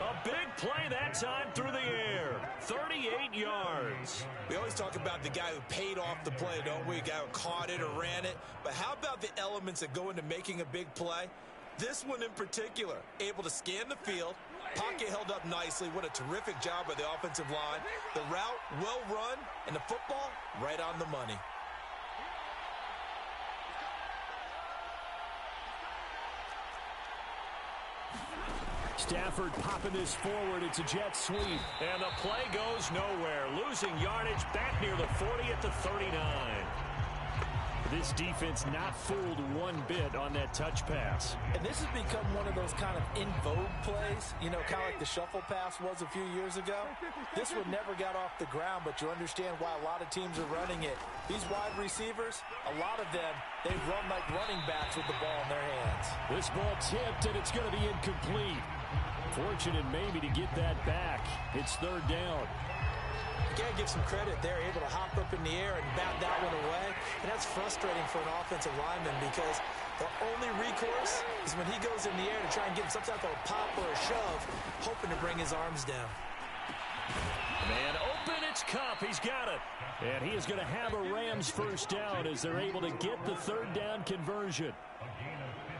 A big play that time through the air. 38 yards. We always talk about the guy who paid off the play, don't we? A guy who caught it or ran it. But how about the elements that go into making a big play? This one in particular, able to scan the field, pocket held up nicely. What a terrific job by the offensive line. The route, well run, and the football, right on the money. Stafford popping this forward. It's a jet sweep. And the play goes nowhere. Losing yardage back near the 40 at the 39. This defense not fooled one bit on that touch pass. And this has become one of those kind of in vogue plays, you know, kind of like the shuffle pass was a few years ago. This one never got off the ground, but you understand why a lot of teams are running it. These wide receivers, a lot of them, they run like running backs with the ball in their hands. This ball tipped, and it's going to be incomplete. Fortunate maybe to get that back. It's 3rd down. You gotta give some credit. They're able to hop up in the air and bat that one away. And that's frustrating for an offensive lineman because the only recourse is when he goes in the air to try and get some type of a pop or a shove, hoping to bring his arms down. Man open, it's Kupp. He's got it. And he is going to have a Rams first down as they're able to get the 3rd down conversion.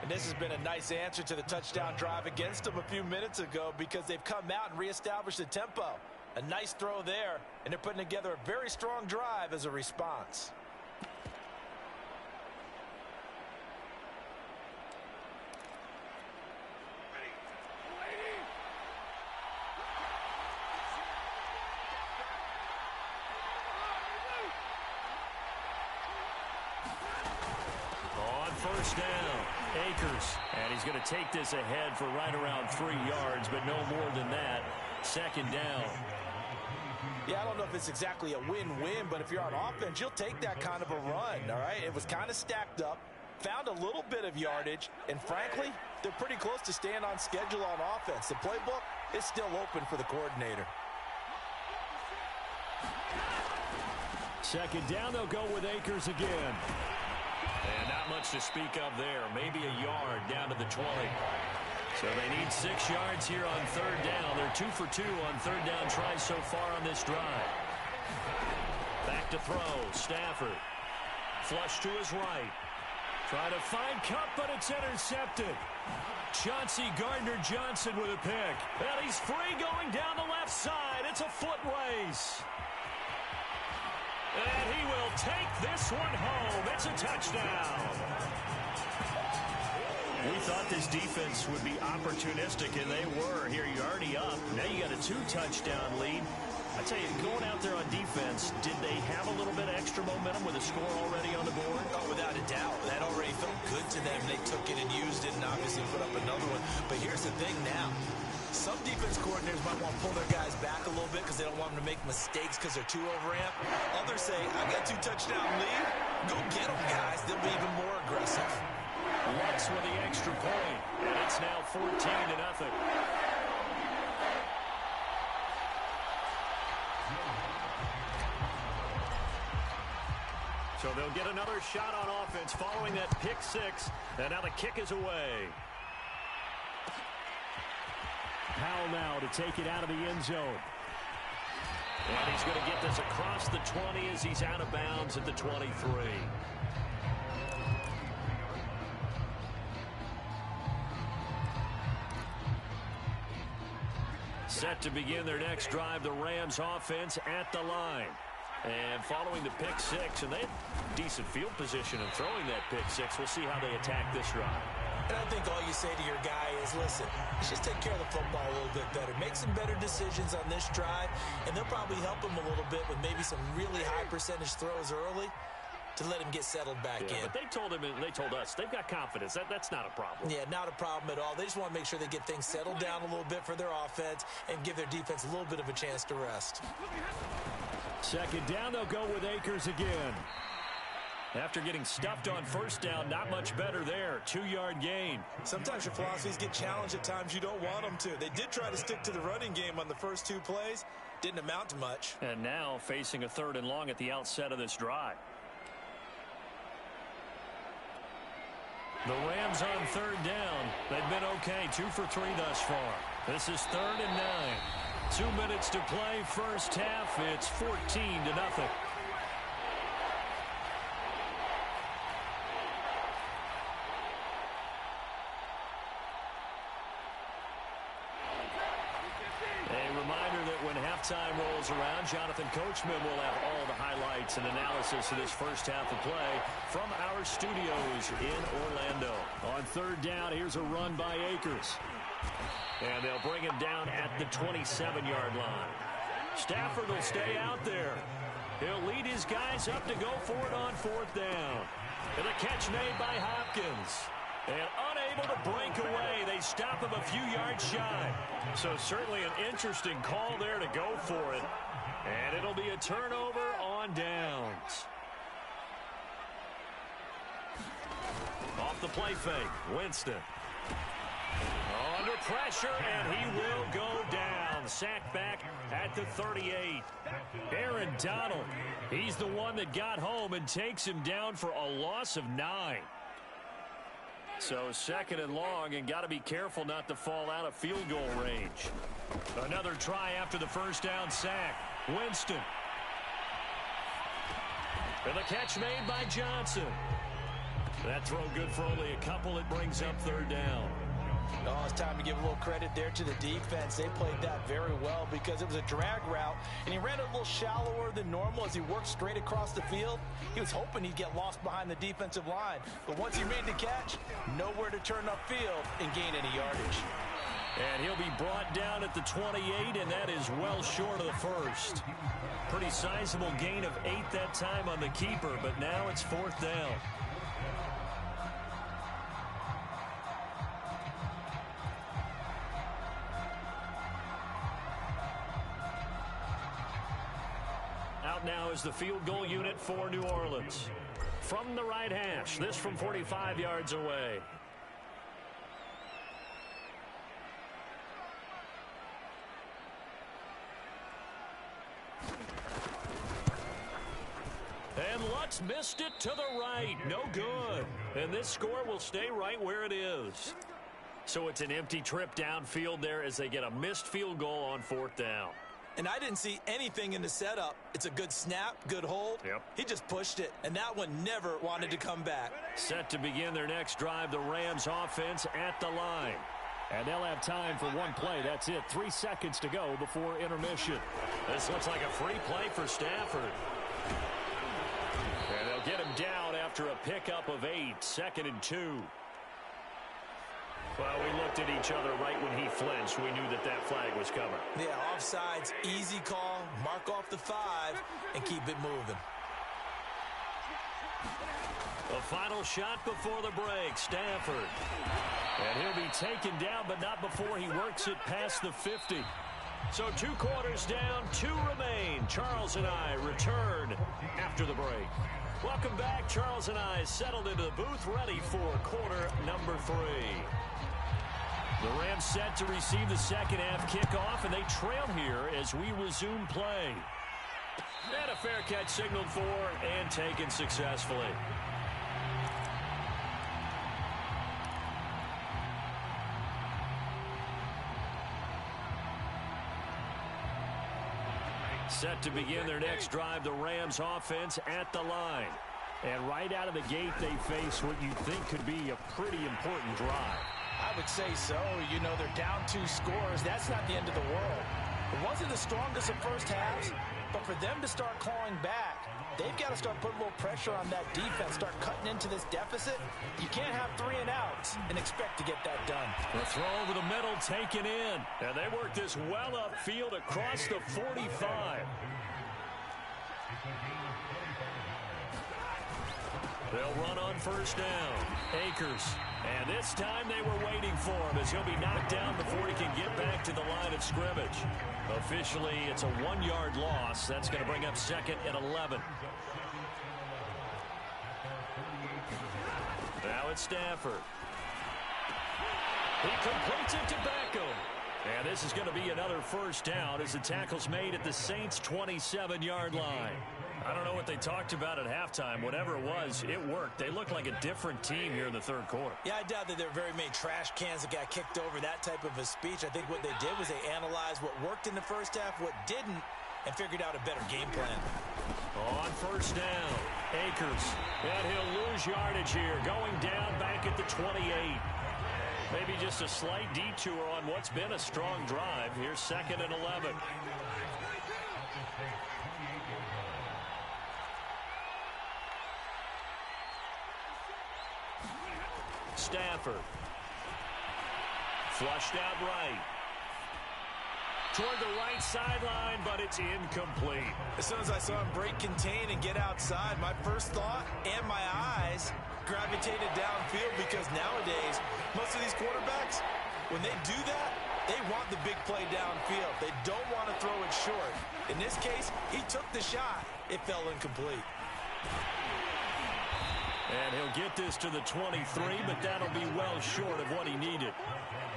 And this has been a nice answer to the touchdown drive against them a few minutes ago because they've come out and reestablished the tempo. A nice throw there, and they're putting together a very strong drive as a response. on first down. Akers, and he's going to take this ahead for right around 3 yards, but no more than that. Second down. Yeah, I don't know if it's exactly a win-win, but if you're on offense, you'll take that kind of a run, all right? It was kind of stacked up, found a little bit of yardage, and frankly, they're pretty close to staying on schedule on offense. The playbook is still open for the coordinator. Second down, they'll go with Akers again. And not much to speak of there. Maybe a yard down to the 20. So they need 6 yards here on third down. They're 2 for 2 on third down tries so far on this drive. Back to throw. Stafford. Flush to his right. Trying to find Kupp, but it's intercepted. Chauncey Gardner-Johnson with a pick. And he's free going down the left side. It's a foot race. And he will take this one home. It's a touchdown. We thought this defense would be opportunistic, and they were. Here you're already up. Now you got a 2-touchdown lead. I tell you, going out there on defense, did they have a little bit of extra momentum with a score already on the board? Oh, without a doubt. That already felt good to them. They took it and used it and obviously put up another one. But here's the thing now. Some defense coordinators might want to pull their guys back a little bit because they don't want them to make mistakes because they're too overamped. Others say, I got 2-touchdown lead. Go get them, guys. They'll be even more aggressive. Lutz with the extra point. And it's now 14-0. So they'll get another shot on offense following that pick six. And now the kick is away. Powell now to take it out of the end zone. And he's going to get this across the 20 as he's out of bounds at the 23. Set to begin their next drive, the Rams offense at the line. And following the pick six, and they have decent field position in throwing that pick six. We'll see how they attack this drive. And I think all you say to your guy is, listen, let's just take care of the football a little bit better. Make some better decisions on this drive, and they'll probably help him a little bit with maybe some really high percentage throws early to let him get settled back in. But they told him, and they told us, they've got confidence. That's not a problem. Yeah, not a problem at all. They just want to make sure they get things settled down a little bit for their offense and give their defense a little bit of a chance to rest. Second down, they'll go with Akers again. After getting stuffed on first down, not much better there. 2-yard gain. Sometimes your philosophies get challenged at times you don't want them to. They did try to stick to the running game on the first 2 plays. Didn't amount to much. And now facing a 3rd and long at the outset of this drive. The Rams on 3rd down. They've been okay. 2 for 3 thus far. This is 3rd and 9. 2 minutes to play first half. It's 14-0. Time rolls around. Jonathan Coachman will have all the highlights and analysis of this first half of play from our studios in Orlando. On 3rd down, here's a run by Akers. And they'll bring him down at the 27-yard line. Stafford will stay out there. He'll lead his guys up to go for it on 4th down. And a catch made by Hopkins. And unable to break away. They stop him a few yards shy. So certainly an interesting call there to go for it. And it'll be a turnover on downs. Off the play fake, Winston. Under pressure, and he will go down. Sacked back at the 38. Aaron Donald, he's the one that got home and takes him down for a loss of 9. So 2nd and long, and got to be careful not to fall out of field goal range. Another try after the first down sack. Winston. And the catch made by Johnson. That throw good for only a couple. It brings up 3rd down. Oh, it's time to give a little credit there to the defense. They played that very well because it was a drag route, and he ran a little shallower than normal as he worked straight across the field. He was hoping he'd get lost behind the defensive line, but once he made the catch, nowhere to turn upfield and gain any yardage. And he'll be brought down at the 28, and that is well short of the first. Pretty sizable gain of 8 that time on the keeper, but now it's 4th down. out now as the field goal unit for New Orleans. From the right hash, this from 45 yards away. And Lutz missed it to the right. No good. And this score will stay right where it is. So it's an empty trip downfield there as they get a missed field goal on 4th down. And I didn't see anything in the setup. It's a good snap, good hold. Yep. He just pushed it, and that one never wanted to come back. Set to begin their next drive, the Rams offense at the line. And they'll have time for one play. That's it. 3 seconds to go before intermission. This looks like a free play for Stafford. And they'll get him down after a pickup of 8, 2nd and 2. Well, we looked at each other right when he flinched. We knew that that flag was coming. Yeah, offsides, easy call, mark off the 5, and keep it moving. The final shot before the break, Stafford. And he'll be taken down, but not before he works it past the 50. So 2 quarters down, 2 remain. Charles and I return after the break. Welcome back. Charles and I settled into the booth, ready for quarter number 3. The Rams set to receive the second half kickoff, and they trail here as we resume play. And a fair catch signaled for and taken successfully. Set to begin their next drive, the Rams offense at the line. And right out of the gate, they face what you think could be a pretty important drive. I would say so. You know, they're down 2 scores. That's not the end of the world. It wasn't the strongest of first halves, but for them to start clawing back, they've got to start putting a little pressure on that defense, start cutting into this deficit. You can't have 3 and outs and expect to get that done. The throw over the middle taken in. And they work this well upfield across the 45. They'll run on first down. Akers. And this time they were waiting for him as he'll be knocked down before he can get back to the line of scrimmage. Officially, it's a 1-yard loss. That's going to bring up 2nd and 11. Now it's Stafford. He completes it to Beckham. And this is going to be another first down as the tackle's made at the Saints' 27-yard line. I don't know what they talked about at halftime. Whatever it was, it worked. They looked like a different team here in the 3rd quarter. Yeah, I doubt that there are very many trash cans that got kicked over, that type of a speech. I think what they did was they analyzed what worked in the first half, what didn't, and figured out a better game plan. On first down, Akers. And he'll lose yardage here, going down back at the 28. Maybe just a slight detour on what's been a strong drive. Here's 2nd and 11. Stafford. Flushed out right. Toward the right sideline, but it's incomplete. As soon as I saw him break contain and get outside, my first thought and my eyes gravitated downfield because nowadays, most of these quarterbacks, when they do that, they want the big play downfield. They don't want to throw it short. In this case, he took the shot. It fell incomplete. And he'll get this to the 23, but that'll be well short of what he needed.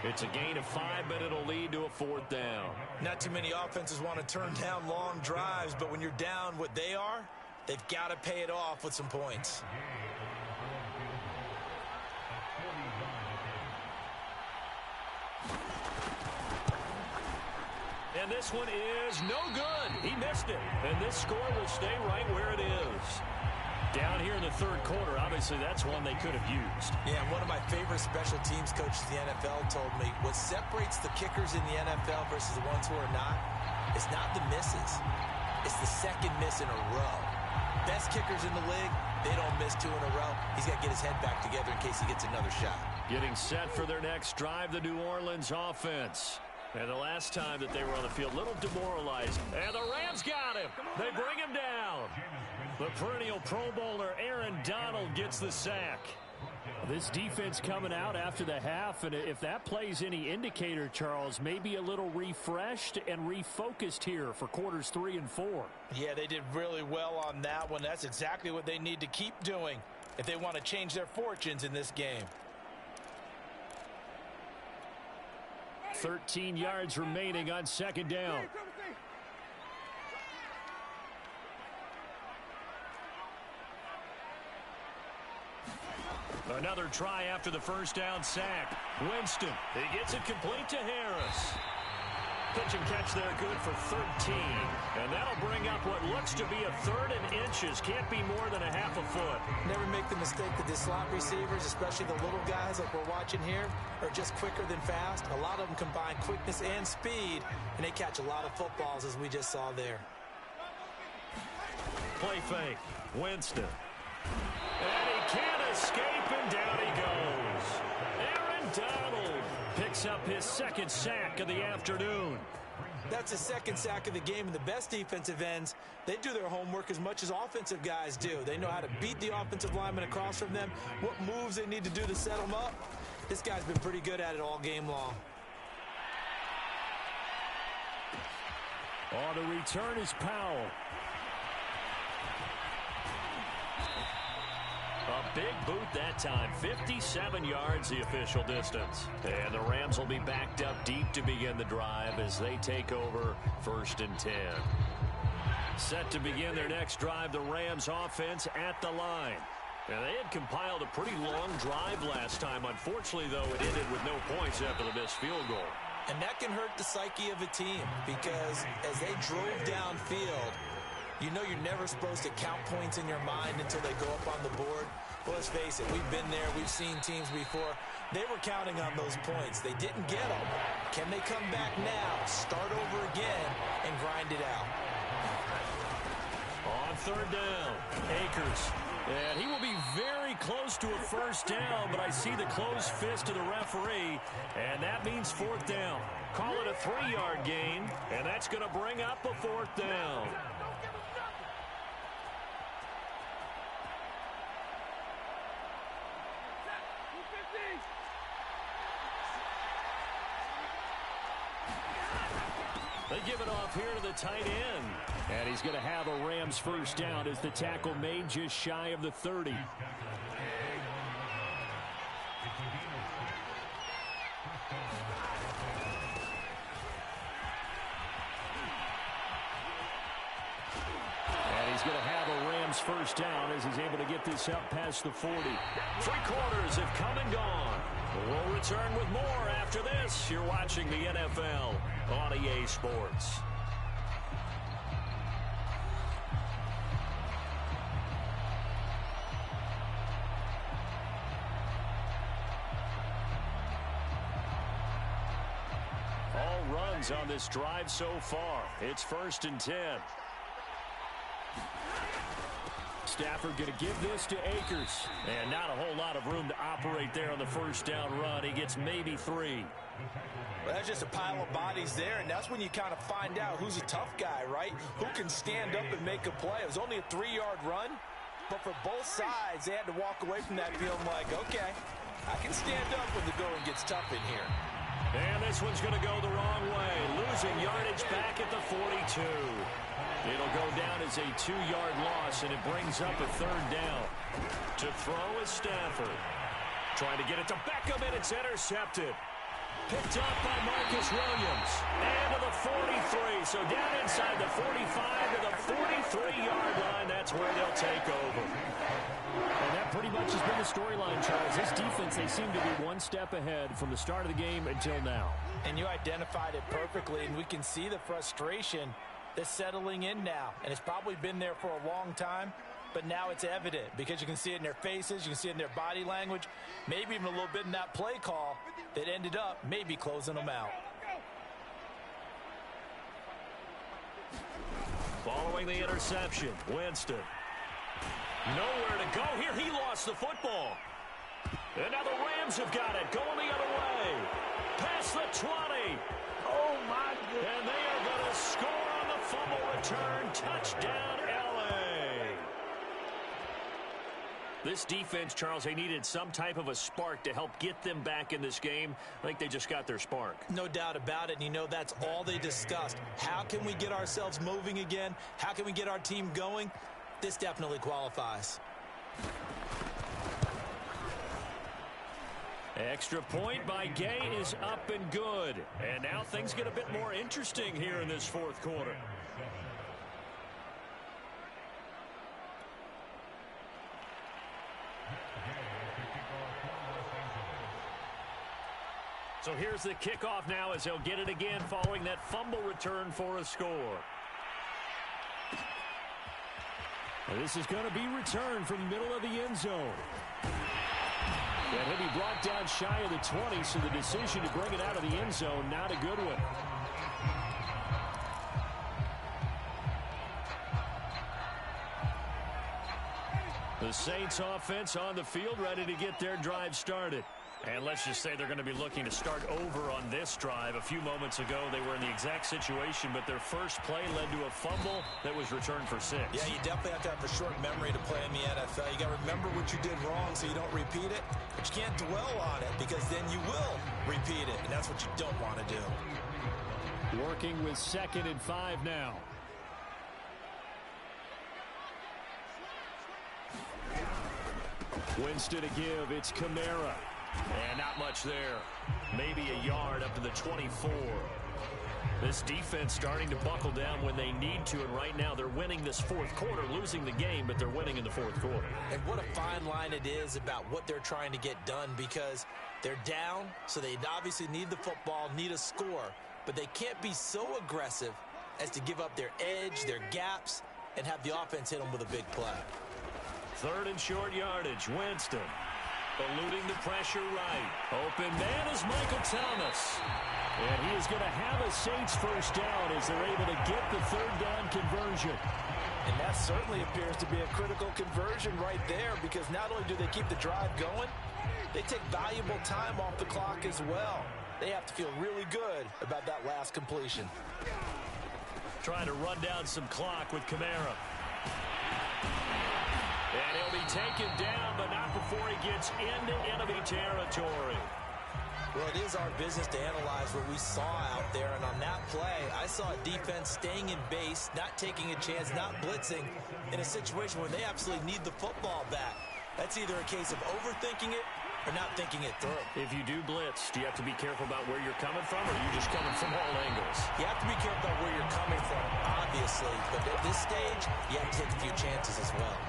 It's a gain of 5, but it'll lead to a 4th down. Not too many offenses want to turn down long drives, but when you're down what they are, they've got to pay it off with some points. And this one is no good. He missed it. And this score will stay right where it is. Down here in the 3rd quarter, obviously that's one they could have used. Yeah, and one of my favorite special teams coaches in the NFL told me what separates the kickers in the NFL versus the ones who are not is not the misses. It's the second miss in a row. Best kickers in the league, they don't miss 2 in a row. He's got to get his head back together in case he gets another shot. Getting set for their next drive, the New Orleans offense. And the last time that they were on the field, a little demoralized. And the Rams got him. They bring him down. The perennial Pro Bowler Aaron Donald gets the sack. This defense coming out after the half, and if that plays any indicator, Charles, maybe a little refreshed and refocused here for quarters 3 and 4. Yeah, they did really well on that one. That's exactly what they need to keep doing if they want to change their fortunes in this game. 13 yards remaining on second down. Another try after the first down sack. Winston, he gets it complete to Harris. Pitch and catch there, good for 13. And that'll bring up what looks to be a 3rd and inches. Can't be more than a half a foot. Never make the mistake that the slot receivers, especially the little guys like we're watching here, are just quicker than fast. A lot of them combine quickness and speed, and they catch a lot of footballs, as we just saw there. Play fake. Winston. And he can't escape, and down he goes. Aaron Donald picks up his 2nd sack of the afternoon. That's his 2nd sack of the game, and the best defensive ends, they do their homework as much as offensive guys do. They know how to beat the offensive lineman across from them, what moves they need to do to set them up. This guy's been pretty good at it all game long. On the return is Powell. A big boot that time. 57 yards the official distance. And the Rams will be backed up deep to begin the drive as they take over 1st and 10. Set to begin their next drive, the Rams offense at the line. And they had compiled a pretty long drive last time. Unfortunately, though, it ended with no points after the missed field goal. And that can hurt the psyche of a team because as they drove downfield, you know you're never supposed to count points in your mind until they go up on the board. Well, let's face it, we've been there, we've seen teams before. They were counting on those points. They didn't get them. Can they come back now, start over again, and grind it out? On 3rd down, Akers. And he will be very close to a 1st down, but I see the closed fist of the referee, and that means 4th down. Call it a 3-yard gain, and that's going to bring up a 4th down. They give it off here to the tight end. And he's going to have a Rams 1st down as the tackle made just shy of the 30. And he's going to have a Rams 1st down as he's able to get this up past the 40. 3 quarters have come and gone. We'll return with more after this. You're watching the NFL on EA Sports. All runs on this drive so far. It's 1st and 10. Stafford going to give this to Akers. And not a whole lot of room to operate there on the 1st down run. He gets maybe 3. Well, that's just a pile of bodies there, and that's when you kind of find out who's a tough guy, right? Who can stand up and make a play. It was only a 3-yard run, but for both sides, they had to walk away from that feeling like, okay, I can stand up when the going gets tough in here. And this one's going to go the wrong way. Losing yardage back at the 42. It'll go down as a 2-yard loss, and it brings up a 3rd down. To throw is Stafford. Trying to get it to Beckham, and it's intercepted. Picked up by Marcus Williams. And to the 43. So down inside the 45 to the 43-yard line. That's where they'll take over. And that pretty much has been the storyline, Charles. This defense, they seem to be one step ahead from the start of the game until now. And you identified it perfectly, and we can see the frustration that's settling in now. And it's probably been there for a long time, but now it's evident because you can see it in their faces, you can see it in their body language, maybe even a little bit in that play call that ended up maybe closing them out. Following the interception, Winston. Nowhere to go here. He lost the football. And now the Rams have got it. Going the other way. Past the 20. Oh, my goodness. And they are going to score on the fumble return. Touchdown, L.A. This defense, Charles, they needed some type of a spark to help get them back in this game. I think they just got their spark. No doubt about it. And you know, that's all they discussed. How can we get ourselves moving again? How can we get our team going? This definitely qualifies. Extra point by Gay is up and good. And now things get a bit more interesting here in this fourth quarter. So here's the kickoff now as they'll get it again following that fumble return for a score. This is going to be returned from the middle of the end zone. And he'll be brought down shy of the 20, so the decision to bring it out of the end zone, not a good one. The Saints offense on the field ready to get their drive started. And let's just say they're going to be looking to start over on this drive. A few moments ago, they were in the exact situation, but their first play led to a fumble that was returned for 6. Yeah, you definitely have to have a short memory to play in the NFL. You got to remember what you did wrong so you don't repeat it, but you can't dwell on it because then you will repeat it, and that's what you don't want to do. Working with 2nd and 5 now. Winston to give. It's Kamara. And not much there. Maybe a yard up to the 24. This defense starting to buckle down when they need to, and right now they're winning this fourth quarter, losing the game, but they're winning in the fourth quarter. And what a fine line it is about what they're trying to get done, because they're down, so they obviously need the football, need a score, but they can't be so aggressive as to give up their edge, their gaps, and have the offense hit them with a big play. 3rd and short yardage. Winston eluding the pressure right. Open man is Michael Thomas. And he is going to have a Saints first down as they're able to get the 3rd down conversion. And that certainly appears to be a critical conversion right there, because not only do they keep the drive going, they take valuable time off the clock as well. They have to feel really good about that last completion. Trying to run down some clock with Kamara. And he'll be taken down, but not before he gets into enemy territory. Well, it is our business to analyze what we saw out there, and on that play, I saw a defense staying in base, not taking a chance, not blitzing, in a situation where they absolutely need the football back. That's either a case of overthinking it or not thinking it through. If you do blitz, do you have to be careful about where you're coming from, or are you just coming from all angles? You have to be careful about where you're coming from, obviously, but at this stage, you have to take a few chances as well.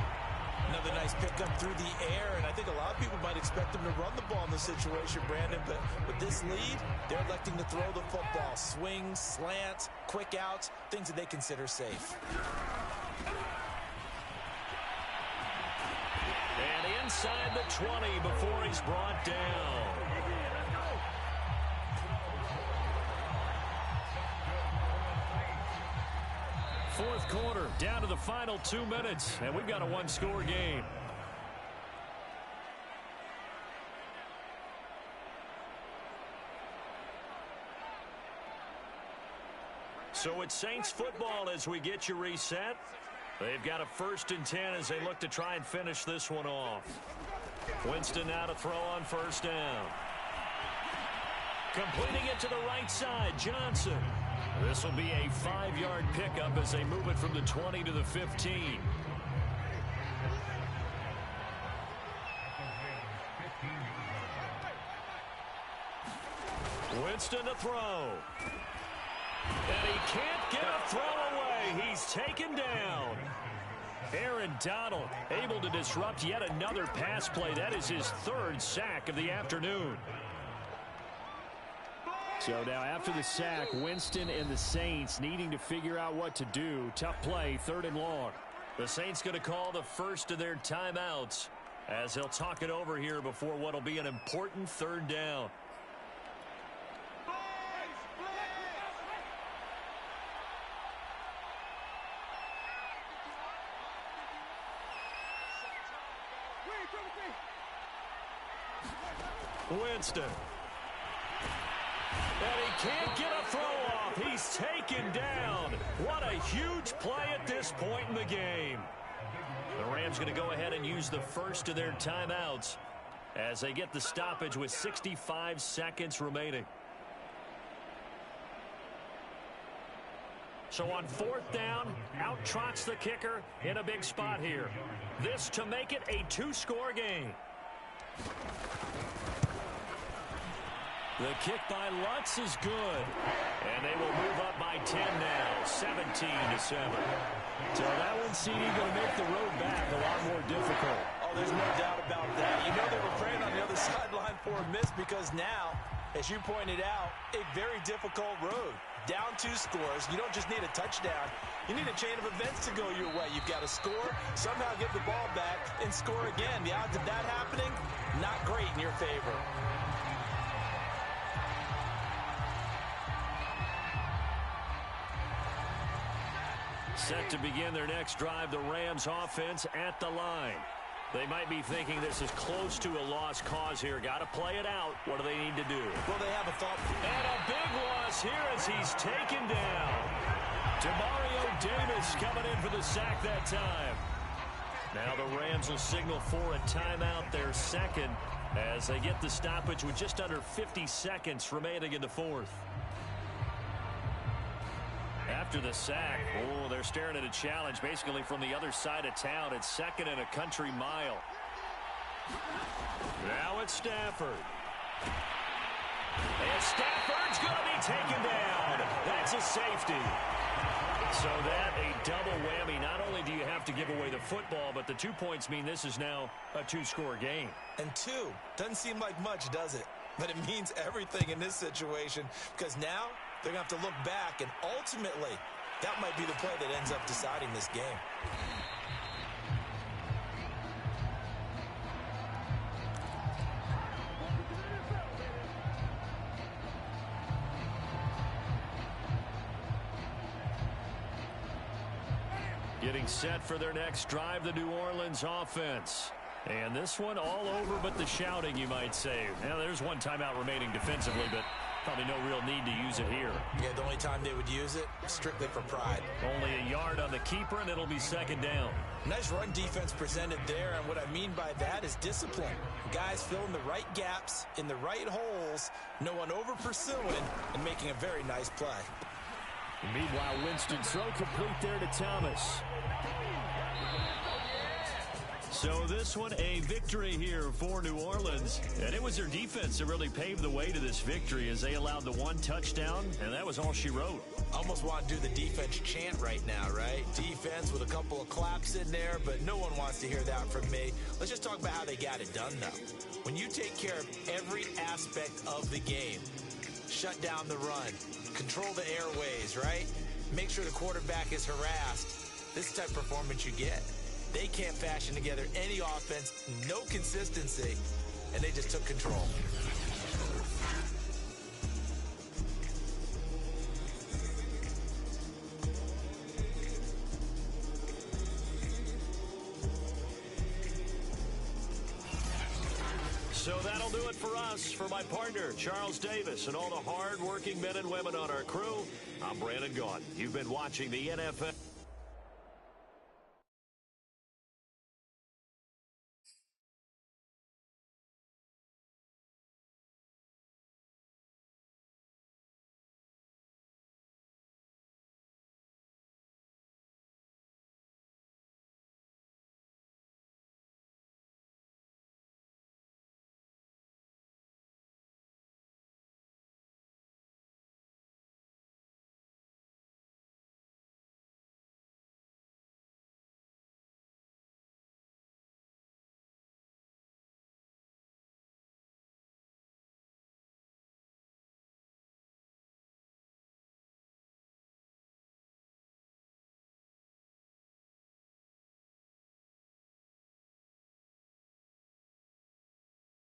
Another nice pickup through the air, and I think a lot of people might expect them to run the ball in this situation, Brandon, but with this lead, they're electing to throw the football. Swings, slants, quick outs, things that they consider safe. And inside the 20 before he's brought down. Fourth quarter, down to the final 2 minutes, and we've got a one-score game. So it's Saints football as we get you reset. They've got a 1st and 10 as they look to try and finish this one off. Winston now to throw on 1st down. Completing it to the right side, Johnson. This will be a 5-yard pickup as they move it from the 20 to the 15. Winston to throw. And he can't get a throw away. He's taken down. Aaron Donald able to disrupt yet another pass play. That is his 3rd sack of the afternoon. So now after the sack, Winston and the Saints needing to figure out what to do. Tough play, 3rd and long. The Saints going to call the first of their timeouts as they'll talk it over here before what will be an important 3rd down. Winston. And he can't get a throw off. He's taken down. What a huge play at this point in the game. The Rams going to go ahead and use the first of their timeouts as they get the stoppage with 65 seconds remaining. So on fourth down, out trots the kicker in a big spot here. This to make it a two-score game. The kick by Lutz is good. And they will move up by 10 now, 17-7. So that one, CD, going to make the road back a lot more difficult. Oh, there's no doubt about that. You know they were praying on the other sideline for a miss because now, as you pointed out, a very difficult road. Down 2 scores. You don't just need a touchdown. You need a chain of events to go your way. You've got to score, somehow get the ball back, and score again. The odds of that happening, not great in your favor. Set to begin their next drive, the Rams offense at the line. They might be thinking this is close to a lost cause here. Got to play it out. What do they need to do? Well, they have a thought. And a big loss here as he's taken down. Demario Davis coming in for the sack that time. Now the Rams will signal for a timeout, their second, as they get the stoppage with just under 50 seconds remaining in the fourth. After the sack, they're staring at a challenge basically from the other side of town. It's second and a country mile. Now it's Stafford. And Stafford's going to be taken down. That's a safety. So that a double whammy. Not only do you have to give away the football, but the 2 points mean this is now a two-score game. And 2 doesn't seem like much, does it? But it means everything in this situation because now they're going to have to look back, and ultimately, that might be the play that ends up deciding this game. Getting set for their next drive, the New Orleans offense. And this one all over but the shouting, you might say. Now, there's one timeout remaining defensively, but probably no real need to use it here. Yeah, the only time they would use it, strictly for pride. Only a yard on the keeper, and it'll be second down. Nice run defense presented there, and what I mean by that is discipline. Guys filling the right gaps in the right holes, no one over-pursuing, and making a very nice play. And meanwhile, Winston throw complete there to Thomas. So this one, a victory here for New Orleans. And it was their defense that really paved the way to this victory as they allowed the one touchdown, and that was all she wrote. Almost want to do the defense chant right now, right? Defense with a couple of claps in there, but no one wants to hear that from me. Let's just talk about how they got it done, though. When you take care of every aspect of the game, shut down the run, control the airways, right? Make sure the quarterback is harassed. This is the type of performance you get. They can't fashion together any offense, no consistency, and they just took control. So that'll do it for us. For my partner, Charles Davis, and all the hard-working men and women on our crew, I'm Brandon Gaudin. You've been watching the NFL.